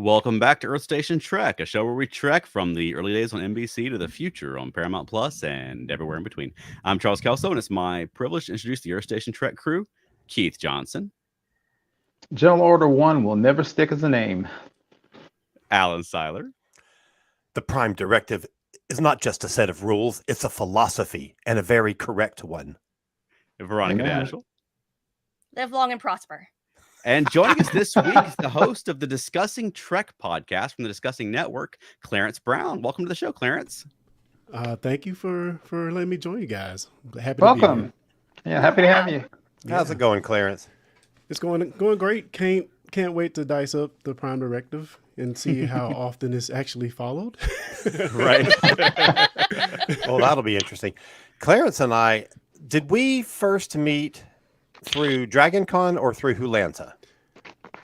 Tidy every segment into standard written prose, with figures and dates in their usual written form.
Welcome back to Earth Station Trek, a show where we trek from the early days on NBC to the future on Paramount Plus and everywhere in between. I'm Charles Kelso, and it's my privilege to introduce the Earth Station Trek crew. Keith Johnson. General Order 1 will never stick as a name. Alan Seiler. The Prime Directive is not just a set of rules, it's a philosophy, and a very correct one. Veronica Dashel. Live long and prosper. And joining us this week is the host of the Discussing Trek podcast from the Discussing Network, Clarence Brown. Welcome to the show, Clarence. Thank you for letting me join you guys. Happy Welcome. to be here. Yeah, happy to have you. How's it going, Clarence? It's going great. Can't wait to dice up the Prime Directive and see how often it's actually followed. Right. Well, that'll be interesting. Clarence and I, did we first meet through DragonCon or through Hulanta?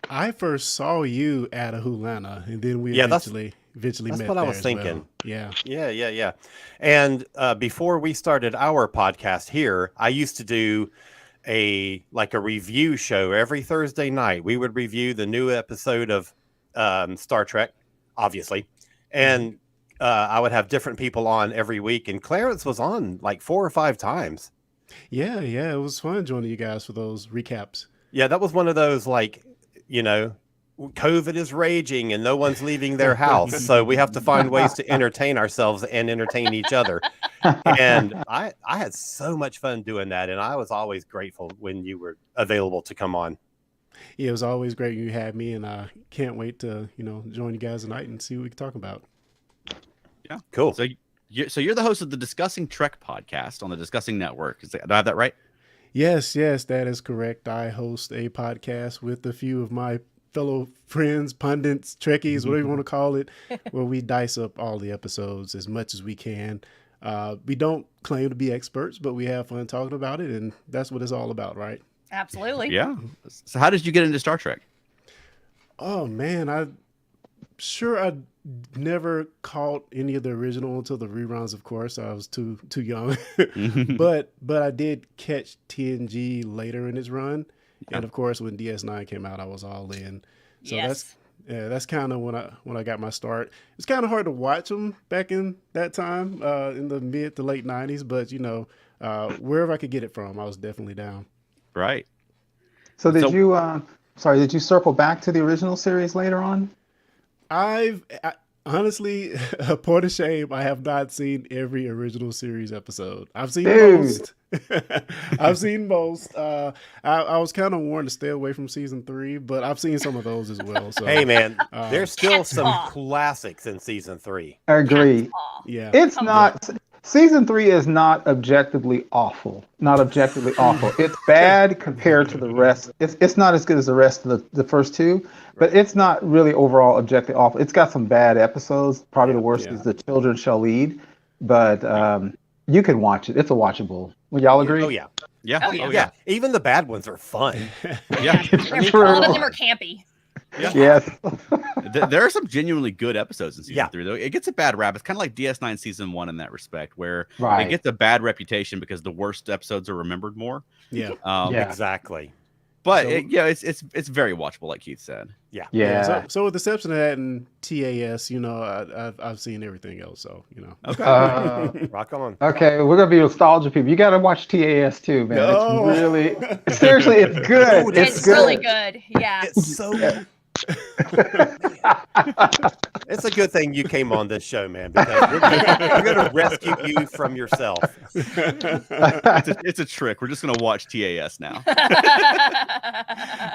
I first saw you at a Hulana, and then we eventually that's met. What there I was as thinking. Well. Yeah. And before we started our podcast here, I used to do a review show every Thursday night. We would review the new episode of Star Trek, obviously, and I would have different people on every week. And Clarence was on like 4 or 5 times. Yeah. It was fun joining you guys for those recaps. Yeah, that was one of those, COVID is raging and no one's leaving their house. So we have to find ways to entertain ourselves and entertain each other. And I had so much fun doing that. And I was always grateful when you were available to come on. Yeah, it was always great you had me, and I can't wait to, join you guys tonight and see what we can talk about. Yeah. Cool. So you're the host of the Discussing Trek podcast on the Discussing Network. Do I have that right? Yes, that is correct. I host a podcast with a few of my fellow friends, pundits, Trekkies, whatever you want to call it, where we dice up all the episodes as much as we can. We don't claim to be experts, but we have fun talking about it, and that's what it's all about, right? Absolutely. Yeah. So how did you get into Star Trek? Oh, man, I never caught any of the original until the reruns, of course. I was too young. but I did catch TNG later in its run. Yeah. And of course, when DS9 came out, I was all in. So that's kind of when I got my start. It's kind of hard to watch them back in that time, in the mid to late 90s. But, wherever I could get it from, I was definitely down. Right. So did you circle back to the original series later on? Honestly, a point of shame, I have not seen every original series episode. I've seen most. I was kind of warned to stay away from season 3, but I've seen some of those as well. So hey, man, there's still some classics in season 3. I agree. Yeah, it's not. Season 3 is not objectively awful. It's bad compared to the rest. It's not as good as the rest of the first 2, but it's not really overall objectively awful. It's got some bad episodes. Probably the worst is The Children Shall Lead, but you can watch it. It's a watchable. Would y'all agree? Oh, yeah. Yeah. Even the bad ones are fun. Yeah. A lot of them are campy. Yeah. Yes. There are some genuinely good episodes in season 3, though. It gets a bad rap. It's kind of like DS9 season 1 in that respect, where it gets a bad reputation because the worst episodes are remembered more. Yeah. Exactly. But it's very watchable, like Keith said. Yeah. So with the exception of that and TAS, I've seen everything else. So Okay. Rock on. Okay, we're gonna be nostalgia people. You got to watch TAS too, man. No. It's really seriously, it's good. It's really good. Yeah. It's so good. It's a good thing you came on this show, man, because we're going to rescue you from yourself. It's a trick. We're just going to watch TAS now.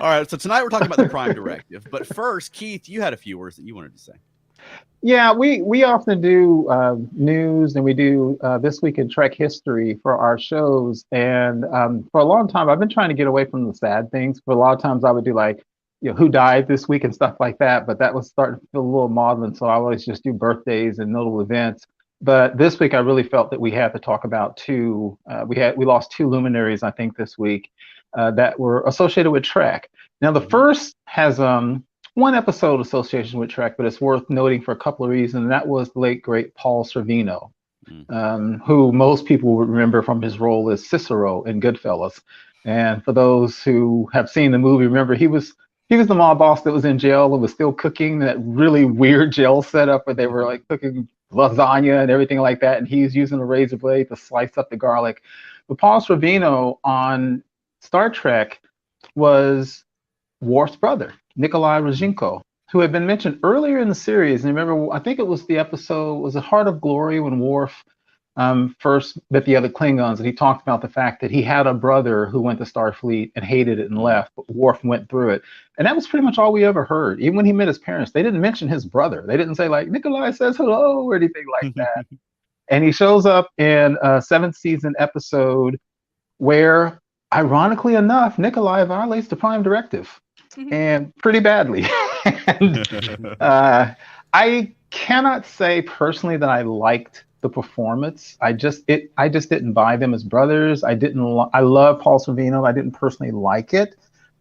All right. So tonight we're talking about the Prime Directive. But first, Keith, you had a few words that you wanted to say. Yeah, we often do news, and we do This Week in Trek History for our shows. And for a long time, I've been trying to get away from the sad things. For a lot of times, I would do who died this week and stuff like that. But that was starting to feel a little maudlin, so I always just do birthdays and notable events. But this week, I really felt that we had to talk about 2. We lost 2 luminaries, I think, this week that were associated with Trek. Now, the first has one episode association with Trek, but it's worth noting for a couple of reasons. And that was the late, great Paul Sorvino, who most people would remember from his role as Cicero in Goodfellas. And for those who have seen the movie, remember he was He was the mob boss that was in jail and was still cooking that really weird jail setup where they were like cooking lasagna and everything like that, and he's using a razor blade to slice up the garlic. But Paul Sorvino on Star Trek was Worf's brother, Nikolai Rozhenko, who had been mentioned earlier in the series. And remember, I think it was the episode, was it Heart of Glory, when Worf first met the other Klingons, and he talked about the fact that he had a brother who went to Starfleet and hated it and left, but Worf went through it. And that was pretty much all we ever heard. Even when he met his parents, they didn't mention his brother. They didn't say like, Nikolai says hello or anything like that. And he shows up in a 7th season episode where, ironically enough, Nikolai violates the Prime Directive, and pretty badly. And, I cannot say personally that I liked the performance. I just didn't buy them as brothers. I love Paul Sorvino. I didn't personally like it,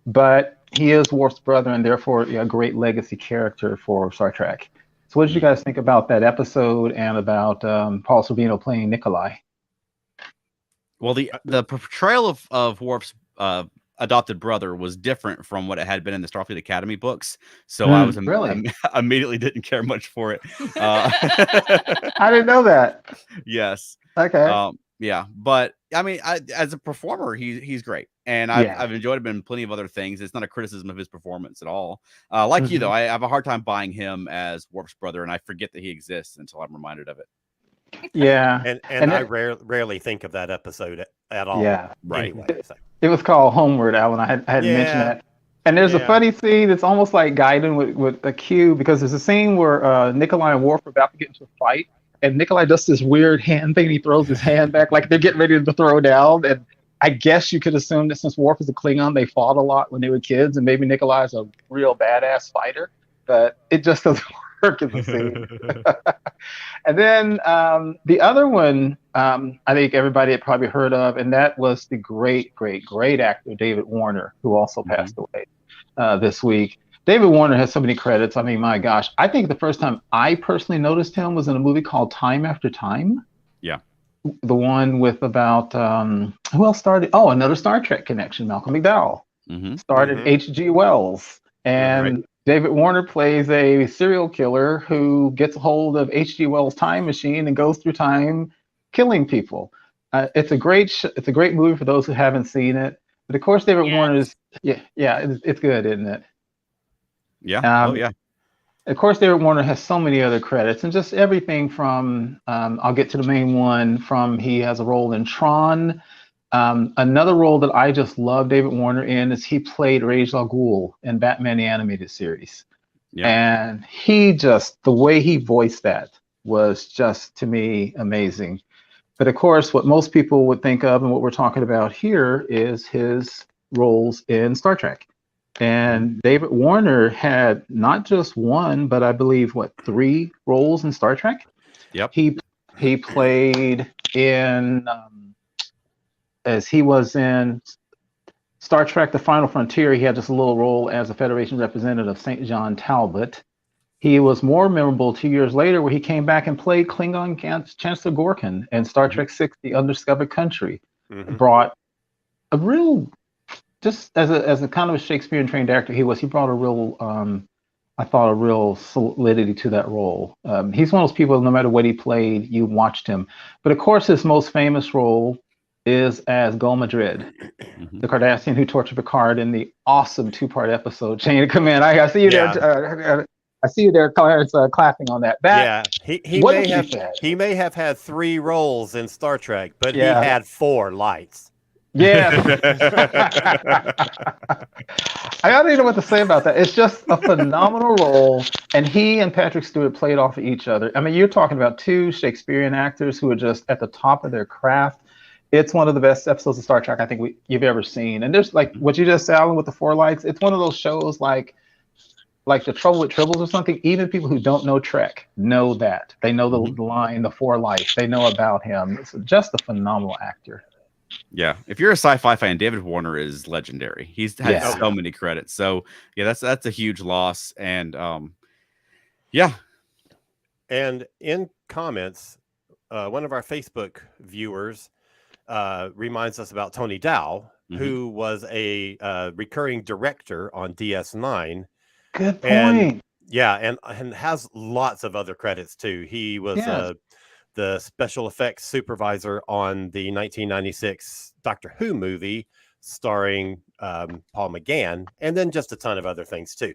but he is Worf's brother and therefore a great legacy character for Star Trek. So what did you guys think about that episode and about Paul Sorvino playing Nikolai? Well, the portrayal of Worf's adopted brother was different from what it had been in the Starfleet Academy books. So I was really immediately didn't care much for it. I didn't know that. Yes. Okay. Yeah, but I mean, as a performer, he's great, and I've enjoyed him in plenty of other things. It's not a criticism of his performance at all. Like you though, I have a hard time buying him as Worf's brother, and I forget that he exists until I'm reminded of it. Yeah, and I rarely think of that episode at all. Yeah, right. Anyway, so. It was called Homeward, Alan. I had mentioned that. And there's a funny scene. It's almost like Gaiden with a Q, because there's a scene where Nikolai and Worf are about to get into a fight, and Nikolai does this weird hand thing. He throws his hand back like they're getting ready to throw down. And I guess you could assume that since Worf is a Klingon, they fought a lot when they were kids, and maybe Nikolai's a real badass fighter, but it just doesn't work in the scene. And then the other one I think everybody had probably heard of, and that was the great actor David Warner, who also passed away this week. David Warner has so many credits. I mean, my gosh. I think the first time I personally noticed him was in a movie called Time After Time. Yeah. The one with about, who else started? Oh, another Star Trek connection, Malcolm McDowell. Started H.G. Wells. And David Warner plays a serial killer who gets a hold of H.G. Wells' time machine and goes through time killing people. It's a great movie for those who haven't seen it. But of course, David Warner's it's good, isn't it? Yeah. Of course, David Warner has so many other credits, and just everything from I'll get to the main one. From he has a role in Tron. Another role that I just love David Warner in is he played Ra's al Ghul in Batman the Animated Series. Yeah. And the way he voiced that was just, to me, amazing. But of course, what most people would think of and what we're talking about here is his roles in Star Trek. And David Warner had not just one, but I believe, 3 roles in Star Trek? Yep. He played in... as he was in Star Trek The Final Frontier, he had just a little role as a Federation representative, St. John Talbot. He was more memorable 2 years later, where he came back and played Klingon Chancellor Gorkin in Star Trek VI, The Undiscovered Country. Brought a real, just as a kind of a Shakespearean trained actor he brought a real, I thought, a real solidity to that role. He's one of those people, no matter what he played, you watched him. But of course, his most famous role is as Gul Madrid, the Cardassian who tortured Picard in the awesome 2-part episode Chain of Command. I see you there. I see you there, Clarence, clapping on that. He may have had 3 roles in Star Trek, but he had 4 lights. Yeah. I don't even know what to say about that. It's just a phenomenal role, and he and Patrick Stewart played off of each other. I mean, you're talking about 2 Shakespearean actors who are just at the top of their craft. It's one of the best episodes of Star Trek I think you've ever seen. And there's like what you just said, Alan, with the 4 lights. It's one of those shows like The Trouble with Tribbles or something. Even people who don't know Trek know that. They know the line, the 4 lights. They know about him. It's just a phenomenal actor. Yeah. If you're a sci-fi fan, David Warner is legendary. He's had so many credits. So yeah, that's a huge loss. And And in comments, one of our Facebook viewers reminds us about Tony Dow, Mhm. who was a recurring director on DS9. Good And point. yeah, and has lots of other credits too. He was Yes. the special effects supervisor on the 1996 Doctor Who movie starring Paul McGann, and then just a ton of other things too.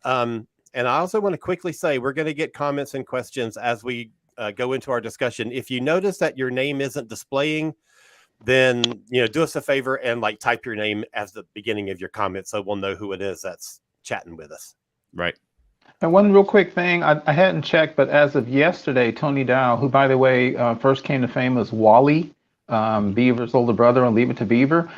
And I also want to quickly say we're going to get comments and questions as we go into our discussion. If you notice that your name isn't displaying, then do us a favor and like type your name as the beginning of your comment so we'll know who it is that's chatting with us. Right. And one real quick thing, I hadn't checked, but as of yesterday, Tony Dow, who, by the way, first came to fame as Wally, Beaver's older brother on Leave It to Beaver,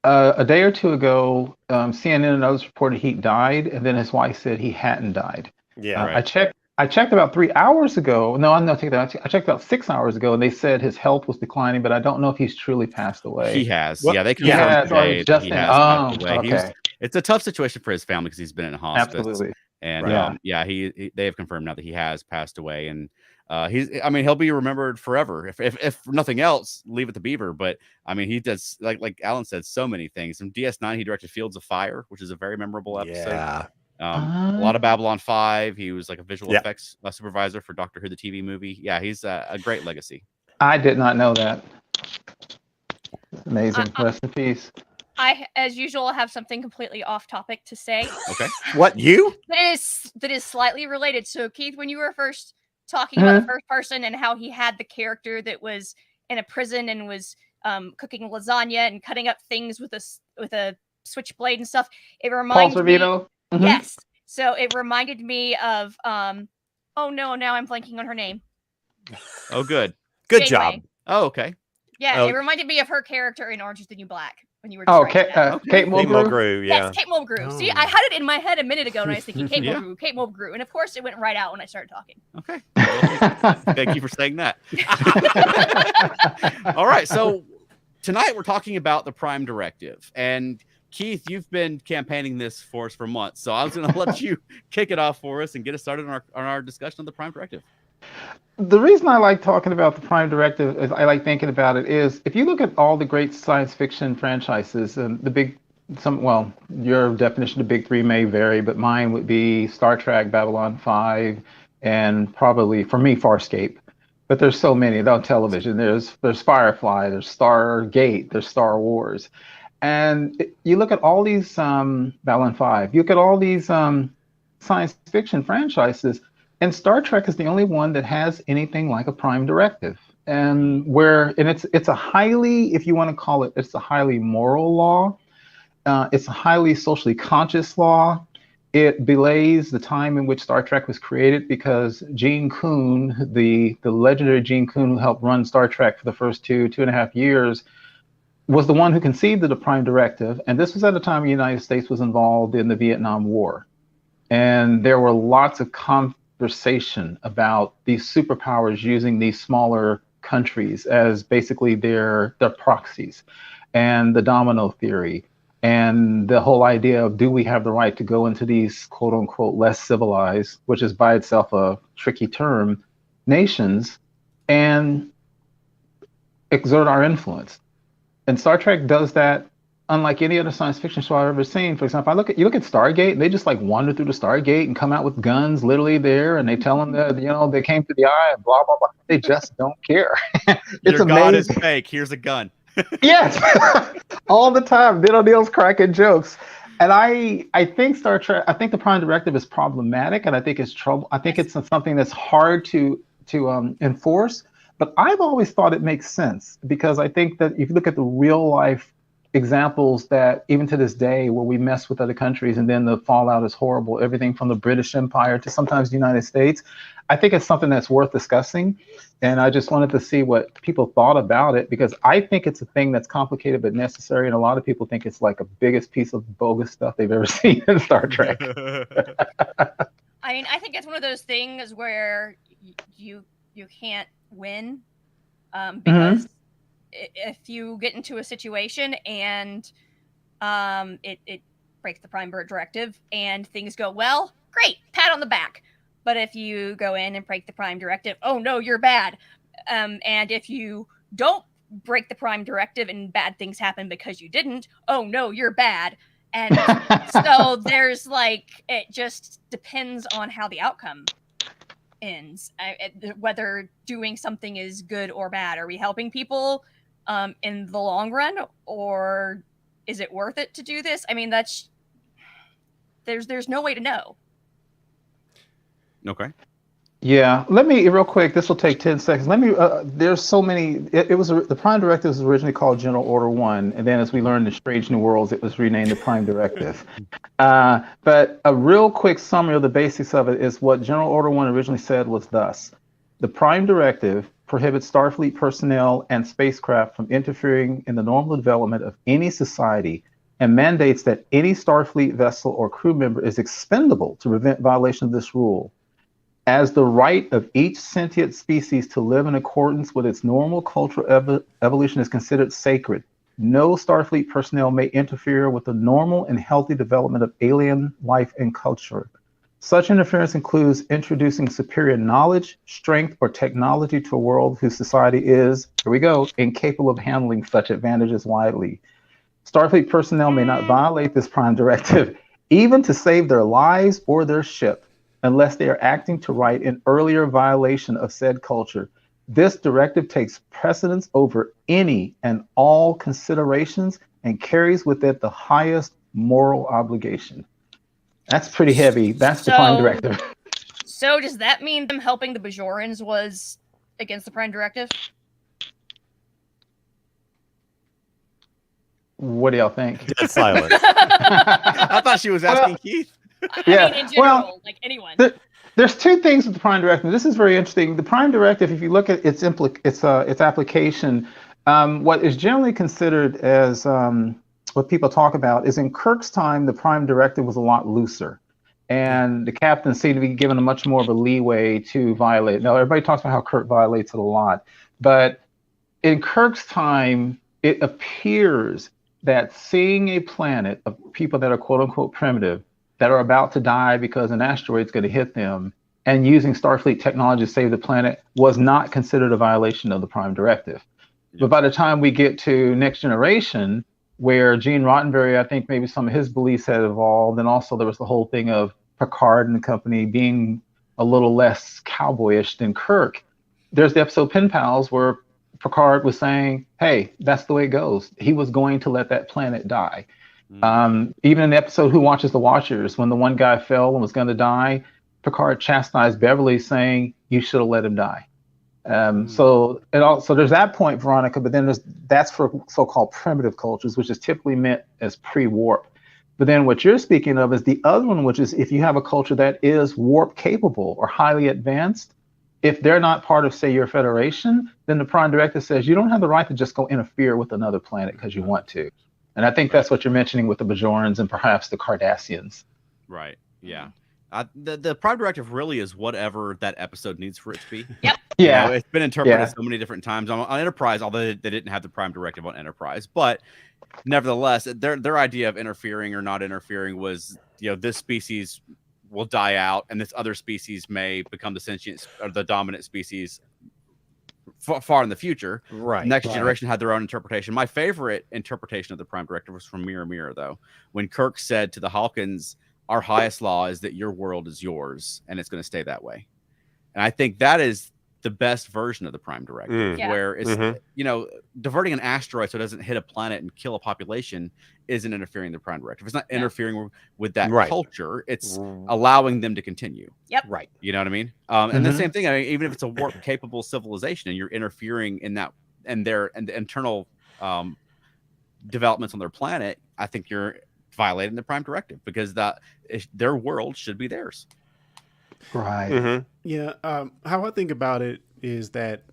a day or two ago, CNN and others reported he died, and then his wife said he hadn't died. Yeah. Right. I checked about 3 hours ago. No, I'm not taking that. I checked about 6 hours ago, and they said his health was declining, but I don't know if he's truly passed away. He has. Well, Yeah, they He confirmed has, or today it's that just he in. has Oh, passed away. He was, okay. it's a tough situation for his family because he's been in hospice. Absolutely. And Yeah. they have confirmed now that he has passed away. And he'll be remembered forever. If nothing else, Leave It to Beaver. But I mean, he does, like Alan said, so many things. From DS9, he directed Fields of Fire, which is a very memorable episode. Yeah. A lot of Babylon 5. He was like a visual Yeah. effects supervisor for Doctor Who, the TV movie. Yeah, he's a great legacy. I did not know that. Amazing. Rest in peace. I, as usual, have something completely off topic to say. Okay. What, you? that is slightly related. So, Keith, when you were first talking about the first person and how he had the character that was in a prison and was cooking lasagna and cutting up things with a switchblade and stuff, it Paul reminded me. Sorvino. Yes. So it reminded me of oh no, now I'm blanking on her name. Oh, good. Good Janeway. job. Oh, okay. Yeah, Oh. it reminded me of her character in Orange Is the New Black when you were Oh, describing that. Kate Kate Mulgrew. Mulgrew, yeah. Yes, Kate Mulgrew. See, Oh. I had it in my head a minute ago, and I was thinking Kate Yeah. Mulgrew, Kate Mulgrew, and of course it went right out when I started talking. Okay. Thank you for saying that. All right. So tonight we're talking about the Prime Directive. And Keith, you've been campaigning this for us for months. So I was going to let you kick it off for us and get us started on our discussion of the Prime Directive. The reason I like talking about the Prime Directive, is I like thinking about it, is if you look at all the great science fiction franchises, and your definition of big three may vary, but mine would be Star Trek, Babylon 5, and probably, for me, Farscape. But there's so many. They're on television. There's Firefly, there's Stargate, there's Star Wars. And you look at all these, Babylon 5, you look at all these science fiction franchises, and Star Trek is the only one that has anything like a Prime Directive. And it's a highly, if you want to call it, it's a highly moral law. It's a highly socially conscious law. It belays the time in which Star Trek was created because Gene Coon, the legendary Gene Coon who helped run Star Trek for the first 2.5 years, was the one who conceived of the Prime Directive. And this was at a time the United States was involved in the Vietnam War. And there were lots of conversation about these superpowers using these smaller countries as basically their proxies, and the domino theory, and the whole idea of, do we have the right to go into these quote unquote less civilized, which is by itself a tricky term, nations, and exert our influence. And Star Trek does that unlike any other science fiction show I've ever seen. For example, you look at Stargate, and they just like wander through the Stargate and come out with guns literally there, and they tell them that, they came to the eye and blah, blah, blah. They just don't care. It's Your God is amazing. fake. Here's a gun. Yes, all the time. Diddle Neil's cracking jokes. And I think Star Trek, I think the Prime Directive is problematic, and I think it's trouble. I think it's something that's hard to enforce. But I've always thought it makes sense, because I think that if you look at the real life examples that even to this day where we mess with other countries and then the fallout is horrible, everything from the British Empire to sometimes the United States, I think it's something that's worth discussing. And I just wanted to see what people thought about it, because I think it's a thing that's complicated but necessary. And a lot of people think it's like a biggest piece of bogus stuff they've ever seen in Star Trek. I mean, I think it's one of those things where you can't win because if you get into a situation and it breaks the Prime Directive and things go well, great, pat on the back. But if you go in and break the Prime Directive, oh no, you're bad. And if you don't break the Prime Directive and bad things happen because you didn't. Oh no, you're bad. And so there's like, it just depends on how the outcome ends, whether doing something is good or bad. Are we helping people in the long run, or is it worth it to do this? I mean, there's no way to know. Okay. Yeah, let me real quick. This will take 10 seconds. Let me. There's so many. It was the Prime Directive was originally called General Order 1, and then as we learned in Strange New Worlds, it was renamed the Prime Directive. But a real quick summary of the basics of it is what General Order 1 originally said was thus: the Prime Directive prohibits Starfleet personnel and spacecraft from interfering in the normal development of any society, and mandates that any Starfleet vessel or crew member is expendable to prevent violation of this rule. As the right of each sentient species to live in accordance with its normal cultural evolution is considered sacred, no Starfleet personnel may interfere with the normal and healthy development of alien life and culture. Such interference includes introducing superior knowledge, strength, or technology to a world whose society is, here we go, incapable of handling such advantages widely. Starfleet personnel may not violate this Prime Directive, even to save their lives or their ship, unless they are acting to right an earlier violation of said culture. This directive takes precedence over any and all considerations and carries with it the highest moral obligation. That's pretty heavy. That's the Prime Directive. So does that mean them helping the Bajorans was against the Prime Directive? What do y'all think? Dead silence. I thought she was asking Keith. I mean, in general, like anyone. There's two things with the Prime Directive. This is very interesting. The Prime Directive, if you look at its application, what is generally considered as what people talk about is in Kirk's time, the Prime Directive was a lot looser, and the captains seem to be given a much more of a leeway to violate. Now, everybody talks about how Kirk violates it a lot, but in Kirk's time, it appears that seeing a planet of people that are quote unquote primitive, that are about to die because an asteroid's going to hit them, and using Starfleet technology to save the planet was not considered a violation of the Prime Directive. Yep. But by the time we get to Next Generation, where Gene Roddenberry, I think maybe some of his beliefs had evolved, and also there was the whole thing of Picard and the company being a little less cowboyish than Kirk. There's the episode Pen Pals where Picard was saying, hey, that's the way it goes. He was going to let that planet die. Even in the episode Who Watches the Watchers, when the one guy fell and was going to die, Picard chastised Beverly, saying, you should have let him die. So there's that point, Veronica, but then that's for so-called primitive cultures, which is typically meant as pre-warp. But then what you're speaking of is the other one, which is if you have a culture that is warp capable or highly advanced, if they're not part of, say, your federation, then the Prime Directive says you don't have the right to just go interfere with another planet because you want to. And I think that's what you're mentioning with the Bajorans and perhaps the Cardassians. Right. Yeah. The Prime Directive really is whatever that episode needs for it to be. Yep. Yeah. You know, it's been interpreted so many different times on Enterprise, although they didn't have the Prime Directive on Enterprise. But nevertheless, their idea of interfering or not interfering was, this species will die out and this other species may become the sentient or the dominant species far in the future. Right. Next Generation had their own interpretation. My favorite interpretation of the Prime Directive was from Mirror Mirror, though, when Kirk said to the Hawkins, our highest law is that your world is yours and it's going to stay that way. And I think that is the best version of the Prime Directive, where it's, diverting an asteroid so it doesn't hit a planet and kill a population isn't interfering in the Prime Directive. It's not interfering with that culture. It's allowing them to continue. Yep. Right. You know what I mean? And the same thing, I mean, even if it's a warp capable civilization and you're interfering in that and the internal developments on their planet, I think you're violating the Prime Directive because their world should be theirs. Right. Yeah. How I think about it is that,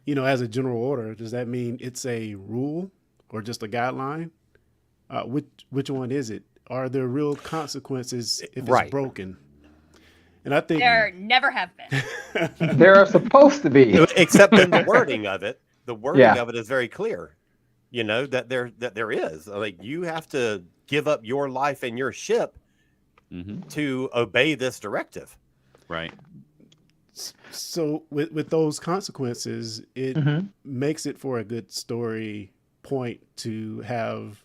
as a general order, does that mean it's a rule or just a guideline? Which one is it? Are there real consequences if it's broken? And I think there never have been. There are supposed to be, except in the wording of it. The wording of it is very clear. That there is, like, you have to give up your life and your ship to obey this directive. Right. So with those consequences, it Mhm. makes it for a good story point to have.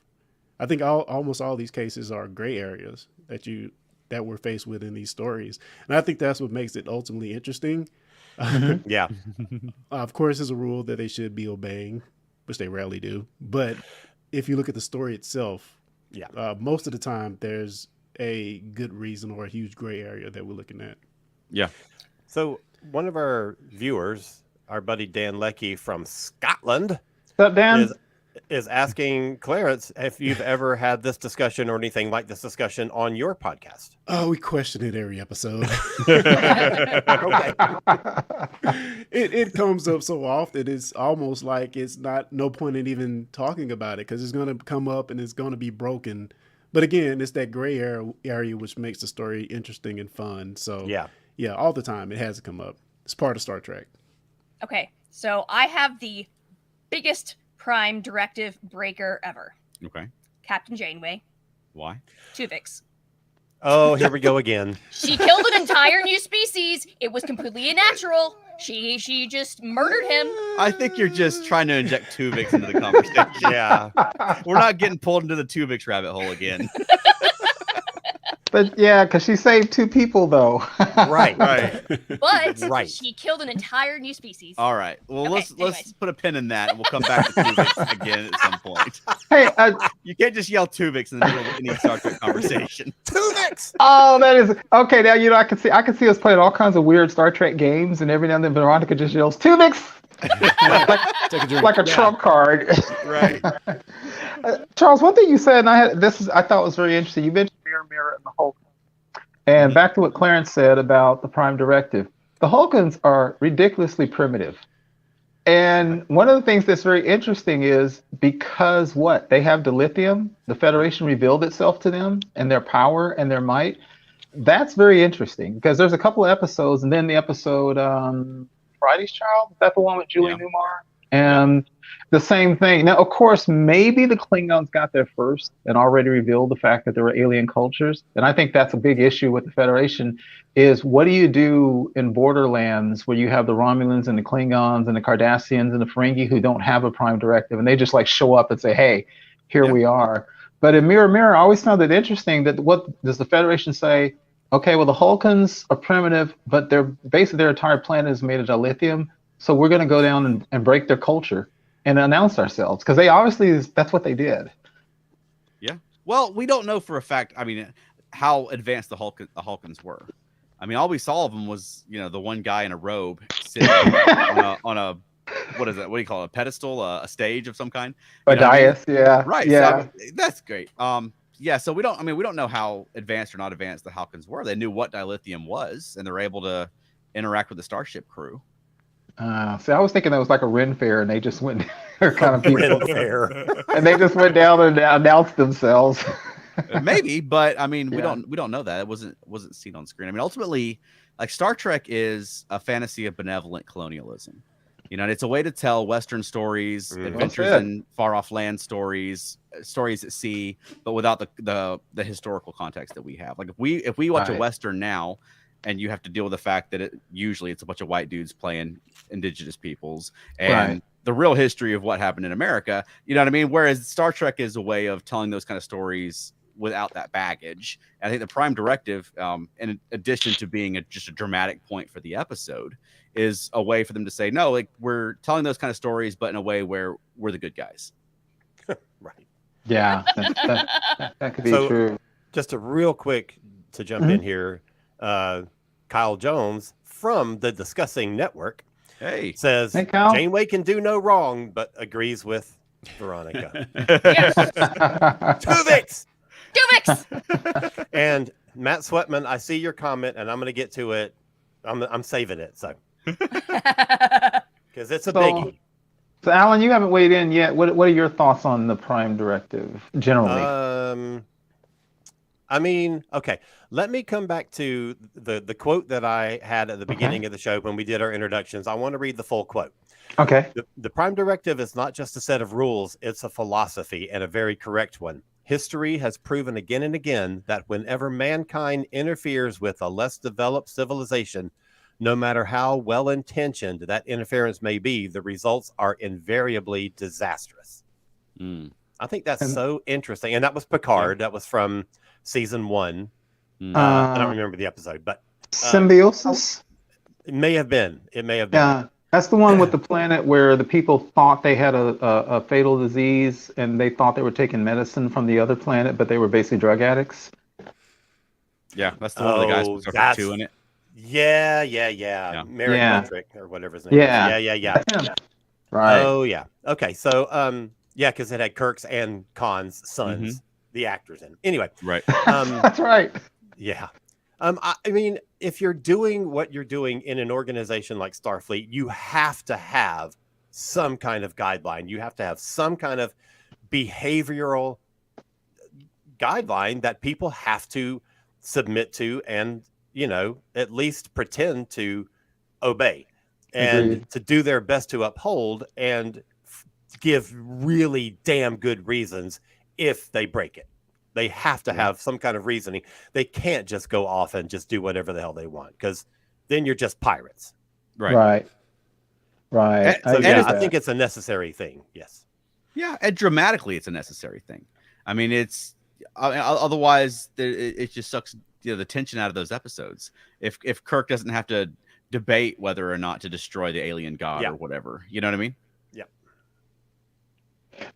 I think almost all these cases are gray areas that we're faced with in these stories, and I think that's what makes it ultimately interesting. Mhm. Yeah. Of course, there's a rule that they should be obeying, which they rarely do. But if you look at the story itself, Yeah. most of the time there's a good reason or a huge gray area that we're looking at. Yeah. So one of our viewers, our buddy Dan Leckie from Scotland, What's up, Dan? is asking Clarence if you've ever had this discussion or anything like this discussion on your podcast. Oh, we question it every episode. Okay. It comes up so often. It's almost like it's no point in even talking about it because it's going to come up and it's going to be broken. But again, it's that gray area which makes the story interesting and fun. So yeah, all the time it has to come up. It's part of Star Trek. Okay, so I have the biggest Prime Directive breaker ever. Okay. Captain Janeway, Why? Tuvix. Oh, here we go again. She killed an entire new species. It was completely unnatural. She just murdered him. I think you're just trying to inject Tuvix into the conversation. Yeah. We're not getting pulled into the Tuvix rabbit hole again. But yeah, because she saved 2 people though. Right. Right. But Right. she killed an entire new species. All right. Well, Okay, let's anyways. put a pin in that, and we'll come back to Tuvix again at some point. Hey, You can't just yell Tuvix in the middle of any Star Trek conversation. Tuvix! oh, that is okay. Now I can see us playing all kinds of weird Star Trek games, and every now and then Veronica just yells Tuvix Take a drink. like a trump card. Right. Charles, one thing you said, and I thought was very interesting. You mentioned Mirror and the Hulk, and back to what Clarence said about the Prime Directive. The Hulkans are ridiculously primitive, and one of the things that's very interesting is because they have dilithium, the Federation revealed itself to them and their power and their might. That's very interesting because there's a couple of episodes, and then the episode Friday's Child, is that the one with Julie Newmar? And the same thing. Now, of course, maybe the Klingons got there first and already revealed the fact that there were alien cultures. And I think that's a big issue with the Federation is what do you do in borderlands where you have the Romulans and the Klingons and the Cardassians and the Ferengi who don't have a Prime Directive and they just like show up and say, hey, here we are. But in Mirror, I always found it interesting that what does the Federation say? Okay, well, the Hulkans are primitive, but basically their entire planet is made of dilithium. So we're going to go down and break their culture and announce ourselves because they obviously that's what they did. Yeah. Well, we don't know for a fact. I mean, how advanced the Hulkans were. I mean, all we saw of them was the one guy in a robe sitting on a what is that? What do you call it? A pedestal, a stage of some kind. A dais, yeah. Right. Yeah. So, that's great. Yeah. So we don't know how advanced or not advanced the Hulkans were. They knew what dilithium was, and they're able to interact with the starship crew. See, I was thinking that was like a Ren Fair, and they just went kind of people, Ren Fair. and they just went down and announced themselves. Maybe, but I mean, we don't know that. It wasn't seen on screen. I mean, ultimately, like Star Trek is a fantasy of benevolent colonialism. And it's a way to tell Western stories, adventures in far off land stories at sea, but without the historical context that we have. Like if we watch a Western now, and you have to deal with the fact that usually it's a bunch of white dudes playing indigenous peoples and the real history of what happened in America. You know what I mean? Whereas Star Trek is a way of telling those kind of stories without that baggage. And I think the Prime Directive, in addition to being just a dramatic point for the episode, is a way for them to say, no, like we're telling those kind of stories, but in a way where we're the good guys. Right. Yeah, that could be true. Just a real quick to jump in here. Kyle Jones from the Discussing Network says Janeway can do no wrong, but agrees with Veronica. Tuvix! And Matt Sweatman, I see your comment, and I'm going to get to it. I'm saving it, so because it's a biggie. So, Alan, you haven't weighed in yet. What are your thoughts on the Prime Directive generally? I mean, okay. Let me come back to the quote that I had at the beginning of the show when we did our introductions. I want to read the full quote. Okay. The Prime Directive is not just a set of rules. It's a philosophy, and a very correct one. History has proven again and again that whenever mankind interferes with a less developed civilization, no matter how well intentioned that interference may be, the results are invariably disastrous. Mm. I think that's And- so interesting. And that was Picard. That was from season 1. Mm. I don't remember the episode, but Symbiosis. it may have been. It may have been. Yeah, that's the one with the planet where the people thought they had a fatal disease and they thought they were taking medicine from the other planet, but they were basically drug addicts. Yeah, that's the one with the guys Oh, with that's- 2 in it. Yeah. Yeah. Merrick Yeah. Patrick or whatever his name Yeah. is. Yeah. Yeah. Right. Oh, yeah. Okay. So, yeah, because it had Kirk's and Khan's sons, the actors in. Anyway, Right. That's right. yeah. I mean, if you're doing what you're doing in an organization like Starfleet, you have to have some kind of guideline. You have to have some kind of behavioral guideline that people have to submit to and, at least pretend to obey and Agreed. to do their best to uphold and give really damn good reasons if they break it. They have to have some kind of reasoning. They can't just go off and just do whatever the hell they want, because then you're just pirates. Right. Right. So, agree Yeah, with I that. think it's a necessary thing. Yes. Yeah, and dramatically, it's a necessary thing. I mean, otherwise it just sucks the tension out of those episodes. If Kirk doesn't have to debate whether or not to destroy the alien god or whatever, you know what I mean?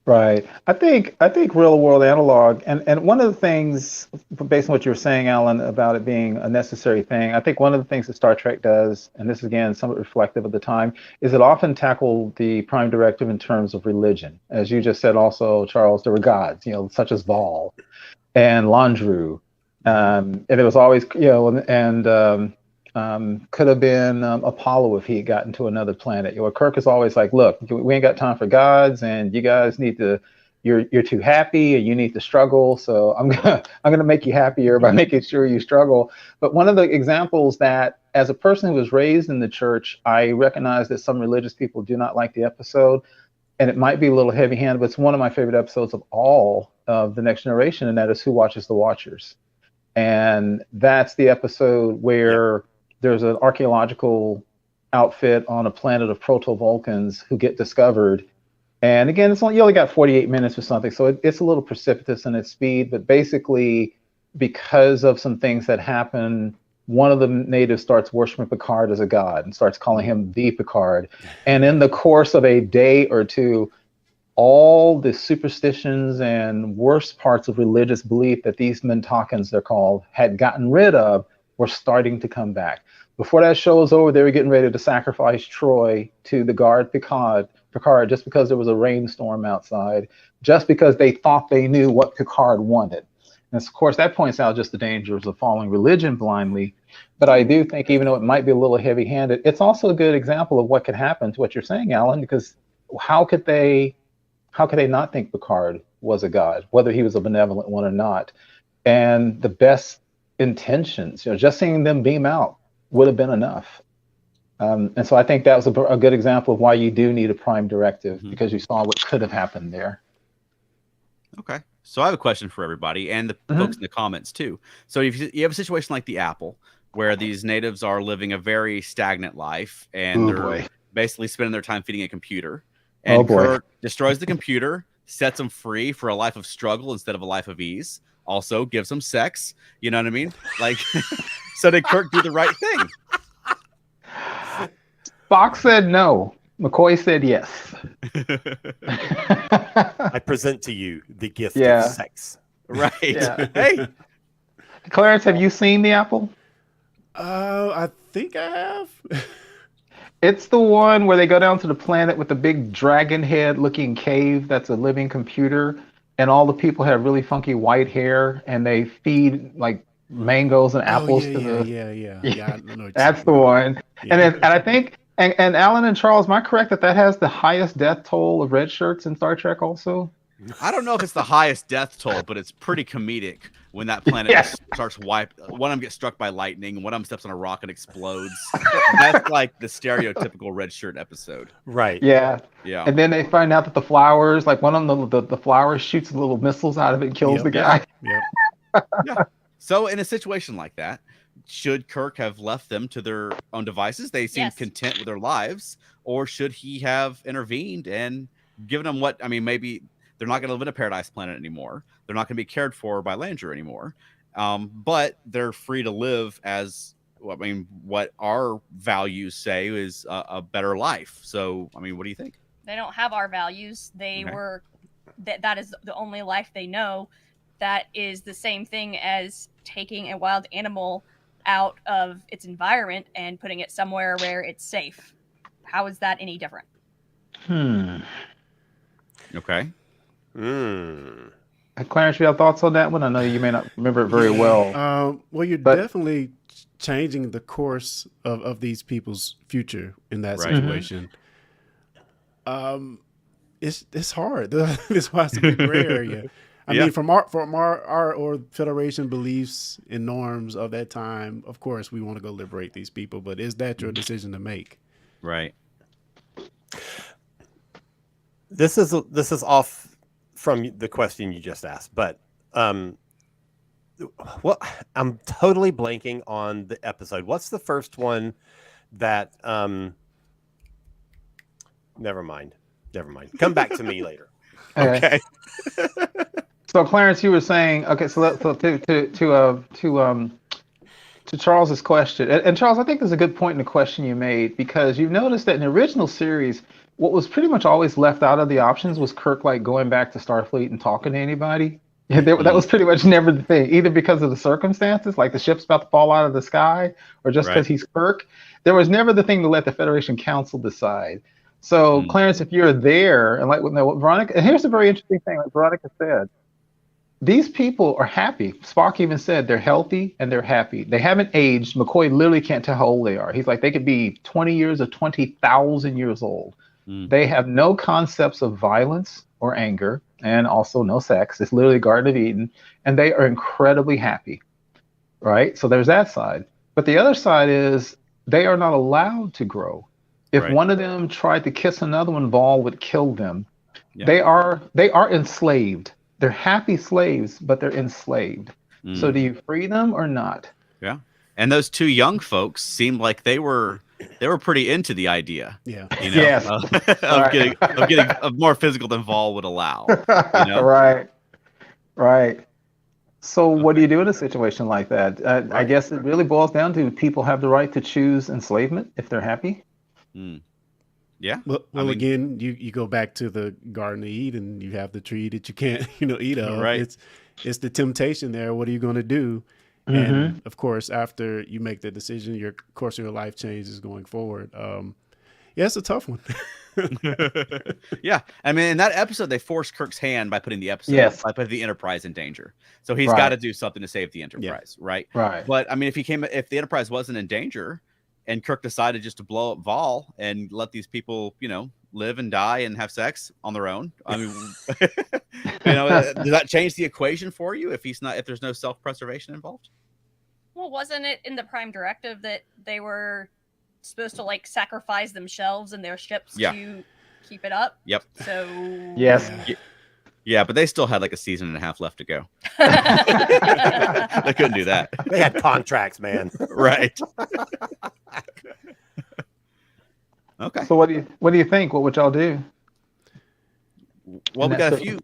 Right. I think real world analog, and one of the things, based on what you were saying, Alan, about it being a necessary thing, I think one of the things that Star Trek does, and this is again somewhat reflective of the time, is it often tackled the Prime Directive in terms of religion. As you just said also, Charles, there were gods, such as Vol and Landru. And it was always, could have been Apollo if he had gotten to another planet. Kirk is always like, look, we ain't got time for gods, and you guys need to. You're too happy, and you need to struggle. So I'm gonna make you happier by making sure you struggle. But one of the examples that, as a person who was raised in the church, I recognize that some religious people do not like the episode, and it might be a little heavy-handed, but it's one of my favorite episodes of all of The Next Generation, and that is Who Watches the Watchers. And that's the episode where there's an archaeological outfit on a planet of proto-Vulcans who get discovered. And again, you only got 48 minutes or something, so it's a little precipitous in its speed. But basically, because of some things that happen, one of the natives starts worshiping Picard as a god and starts calling him the Picard. And in the course of a day or two, all the superstitions and worst parts of religious belief that these Mintakans, they're called, had gotten rid of were starting to come back. Before that show was over, they were getting ready to sacrifice Troy to the guard Picard just because there was a rainstorm outside, just because they thought they knew what Picard wanted. And of course, that points out just the dangers of following religion blindly. But I do think, even though it might be a little heavy-handed, it's also a good example of what could happen to what you're saying, Alan, because how could they not think Picard was a god, whether he was a benevolent one or not? And the best intentions, just seeing them beam out would have been enough. And so I think that was a good example of why you do need a Prime Directive, because you saw what could have happened there. Okay. So I have a question for everybody and the folks in the comments too. So if you have a situation like the Apple, where these natives are living a very stagnant life and they're basically spending their time feeding a computer, and Kirk destroys the computer, sets them free for a life of struggle instead of a life of ease, also gives them sex. You know what I mean? Like, so did Kirk do the right thing? Spock said no. McCoy said yes. I present to you the gift Yeah. of sex. Right. Yeah. Hey, Clarence, have you seen the Apple? I think I have. It's the one where they go down to the planet with the big dragon head looking cave that's a living computer, and all the people have really funky white hair, and they feed like mangoes and apples to the. Yeah. I know what That's the you're one. Yeah. And I think and Alan and Charles, am I correct that has the highest death toll of red shirts in Star Trek also? I don't know if it's the highest death toll, but it's pretty comedic when that planet starts wiped. One of them gets struck by lightning, one of them steps on a rock and explodes. That's like the stereotypical red shirt episode. Right. Yeah. Yeah. And then they find out that the flowers, like one of them, the flowers shoots little missiles out of it and kills the guy. Yep. Yeah. So in a situation like that, should Kirk have left them to their own devices? They seem content with their lives, or should he have intervened and given them what? I mean, maybe they're not going to live in a paradise planet anymore. They're not going to be cared for by Landry anymore, but they're free to live as. I mean, what our values say is a better life. So, I mean, what do you think? They don't have our values. They were that is the only life they know. That is the same thing as taking a wild animal out of its environment and putting it somewhere where it's safe. How is that any different? Okay. Clarence, you have thoughts on that one? I know you may not remember it very well. Well, you're definitely changing the course of these people's future in that situation. It's hard. That's why it's a big gray area. I mean, from our Federation beliefs and norms of that time, of course, we want to go liberate these people. But is that your decision to make? Right. This is off from the question you just asked, but well, I'm totally blanking on the episode. What's the first one that? Never mind. Come back to me later. Okay. So Clarence, you were saying, okay, so to Charles's question, and Charles, I think there's a good point in the question you made, because you noticed that in the original series, what was pretty much always left out of the options was Kirk like going back to Starfleet and talking to anybody. Yeah, that was pretty much never the thing, either because of the circumstances, like the ship's about to fall out of the sky, or just because he's Kirk. There was never the thing to let the Federation Council decide. So Clarence, if you're there, and like what Veronica, and here's the very interesting thing, like Veronica said, these people are happy. Spock even said they're healthy and they're happy. They haven't aged. McCoy literally can't tell how old they are. He's like, they could be 20 years or 20,000 years old. They have no concepts of violence or anger, and also no sex. It's literally Garden of Eden, and they are incredibly happy, right? So there's that side. But the other side is they are not allowed to grow. If one of them tried to kiss another one, Vol would kill them. They are enslaved. They're happy slaves, but they're enslaved. So do you free them or not? Yeah. And those two young folks seemed like they were pretty into the idea. Yeah. You know, of getting more physical than Vol would allow. You know? Right. So what do you do in a situation like that? I guess it really boils down to people have the right to choose enslavement if they're happy. Yeah. Well, I mean, again, you go back to the Garden of Eden. You have the tree that you can't, eat of. Right. It's the temptation there. What are you going to do? And of course, after you make the decision, your course of your life changes going forward. Yeah, it's a tough one. Yeah, I mean, in that episode, they forced Kirk's hand by putting the putting the Enterprise in danger. So he's got to do something to save the Enterprise, right? Right. But I mean, if the Enterprise wasn't in danger, and Kirk decided just to blow up Vol and let these people, live and die and have sex on their own, I mean, does that change the equation for you if there's no self-preservation involved? Well, wasn't it in the Prime Directive that they were supposed to like sacrifice themselves and their ships to keep it up? Yep. So yes. Yeah, but they still had like a season and a half left to go. They couldn't do that. They had contracts, man. Right. Okay. So what do you think? What would y'all do? Well, we got a few.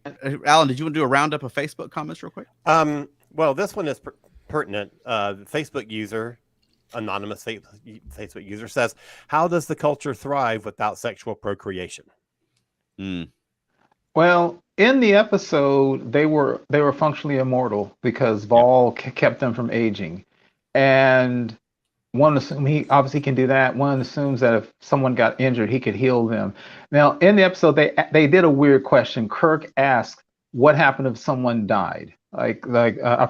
Alan, did you want to do a roundup of Facebook comments real quick? Well, this one is pertinent. The Facebook user, anonymous Facebook user, says, "How does the culture thrive without sexual procreation?" Well, in the episode, they were functionally immortal because Vol kept them from aging, and one assumes he obviously can do that. One assumes that if someone got injured, he could heal them. Now, in the episode, they did a weird question. Kirk asked, "What happened if someone died?" I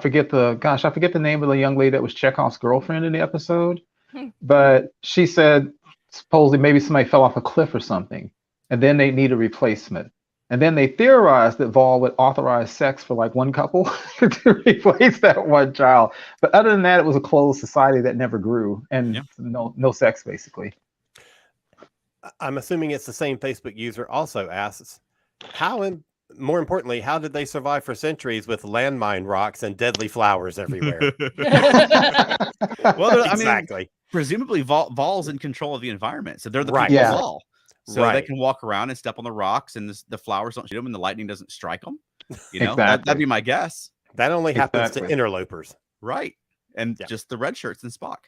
forget the name of the young lady that was Chekhov's girlfriend in the episode, but she said supposedly maybe somebody fell off a cliff or something, and then they need a replacement. And then they theorized that Vol would authorize sex for like one couple to replace that one child. But other than that, it was a closed society that never grew, and no sex, basically. I'm assuming it's the same Facebook user also asks, how more importantly, how did they survive for centuries with landmine rocks and deadly flowers everywhere? Well, I mean, Exactly. presumably Vol's in control of the environment, so they're the Right. people Yeah. of Vol. So they Right. can walk around and step on the rocks, and the flowers don't shoot them, and the lightning doesn't strike them. You know, Exactly. that'd be my guess. That only happens Exactly. to interlopers. Right. And Yeah. just the red shirts and Spock.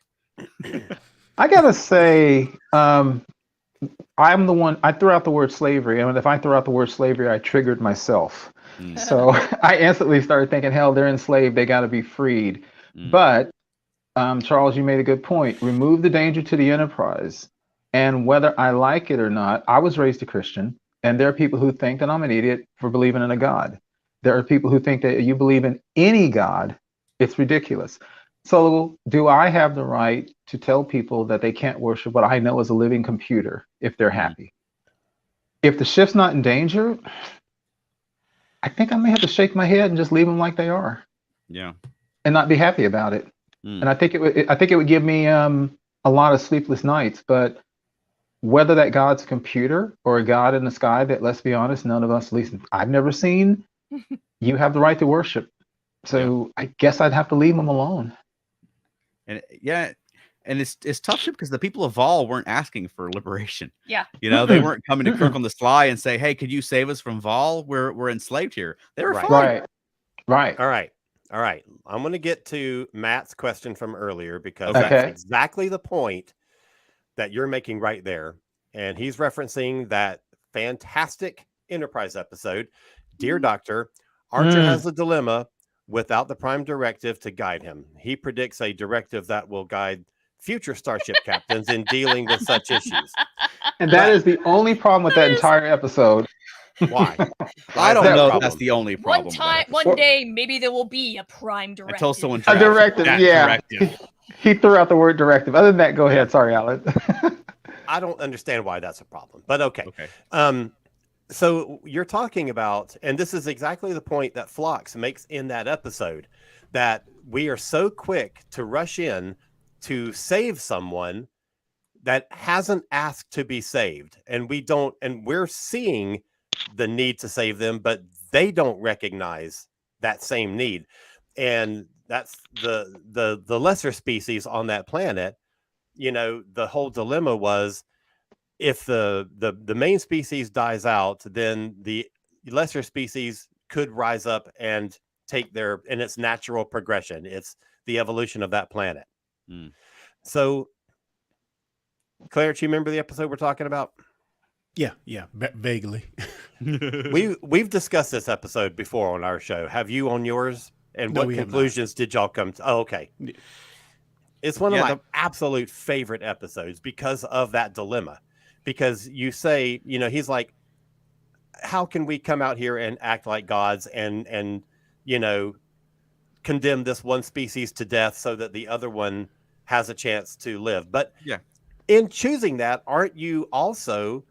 I gotta say, I'm the one. I threw out the word slavery, and if I threw out the word slavery, I triggered myself. Mm. So I instantly started thinking, hell, they're enslaved. They got to be freed. Mm. But Charles, you made a good point. Remove the danger to the Enterprise. And whether I like it or not, I was raised a Christian, and there are people who think that I'm an idiot for believing in a God. There are people who think that you believe in any God, it's ridiculous. So do I have the right to tell people that they can't worship what I know is a living computer if they're happy? If the ship's not in danger, I think I may have to shake my head and just leave them like they are. Yeah. And not be happy about it. Mm. And I think it would give me a lot of sleepless nights. But whether that God's a computer or a God in the sky that, let's be honest, none of us, at least I've never seen, you have the right to worship. So I guess I'd have to leave them alone. And and it's tough shit because the people of Vol weren't asking for liberation. Yeah. You know, they weren't coming to Kirk on the sly and say, "Hey, could you save us from Vol? We're enslaved here." They were Right. fine. Right. All right. I'm going to get to Matt's question from earlier because Okay. that's exactly the point that you're making right there. And he's referencing that fantastic Enterprise episode. Dear Doctor, Archer has a dilemma without the Prime Directive to guide him. He predicts a directive that will guide future starship captains in dealing with such issues. And that is the only problem with that entire episode. Why? I don't is that a know if problem? that's the only problem. One day, maybe there will be a Prime Directive. Until someone A directive, that yeah. directive. He threw out the word directive. Other than that, go ahead. Sorry, Alan. I don't understand why that's a problem, but okay. Okay. So you're talking about, and this is exactly the point that Phlox makes in that episode, that we are so quick to rush in to save someone that hasn't asked to be saved. And we're seeing the need to save them, but they don't recognize that same need. And that's the lesser species on that planet. You know, the whole dilemma was, if the main species dies out, then the lesser species could rise up and take in its natural progression. It's the evolution of that planet. Mm. So, Clarence, you remember the episode we're talking about? Yeah, vaguely. We've discussed this episode before on our show. Have you on yours? And No, what we have conclusions did y'all come to? Oh, okay. It's one of Yeah, my absolute favorite episodes because of that dilemma. Because you say, you know, he's like, how can we come out here and act like gods and you know, condemn this one species to death so that the other one has a chance to live? But Yeah. in choosing that, aren't you also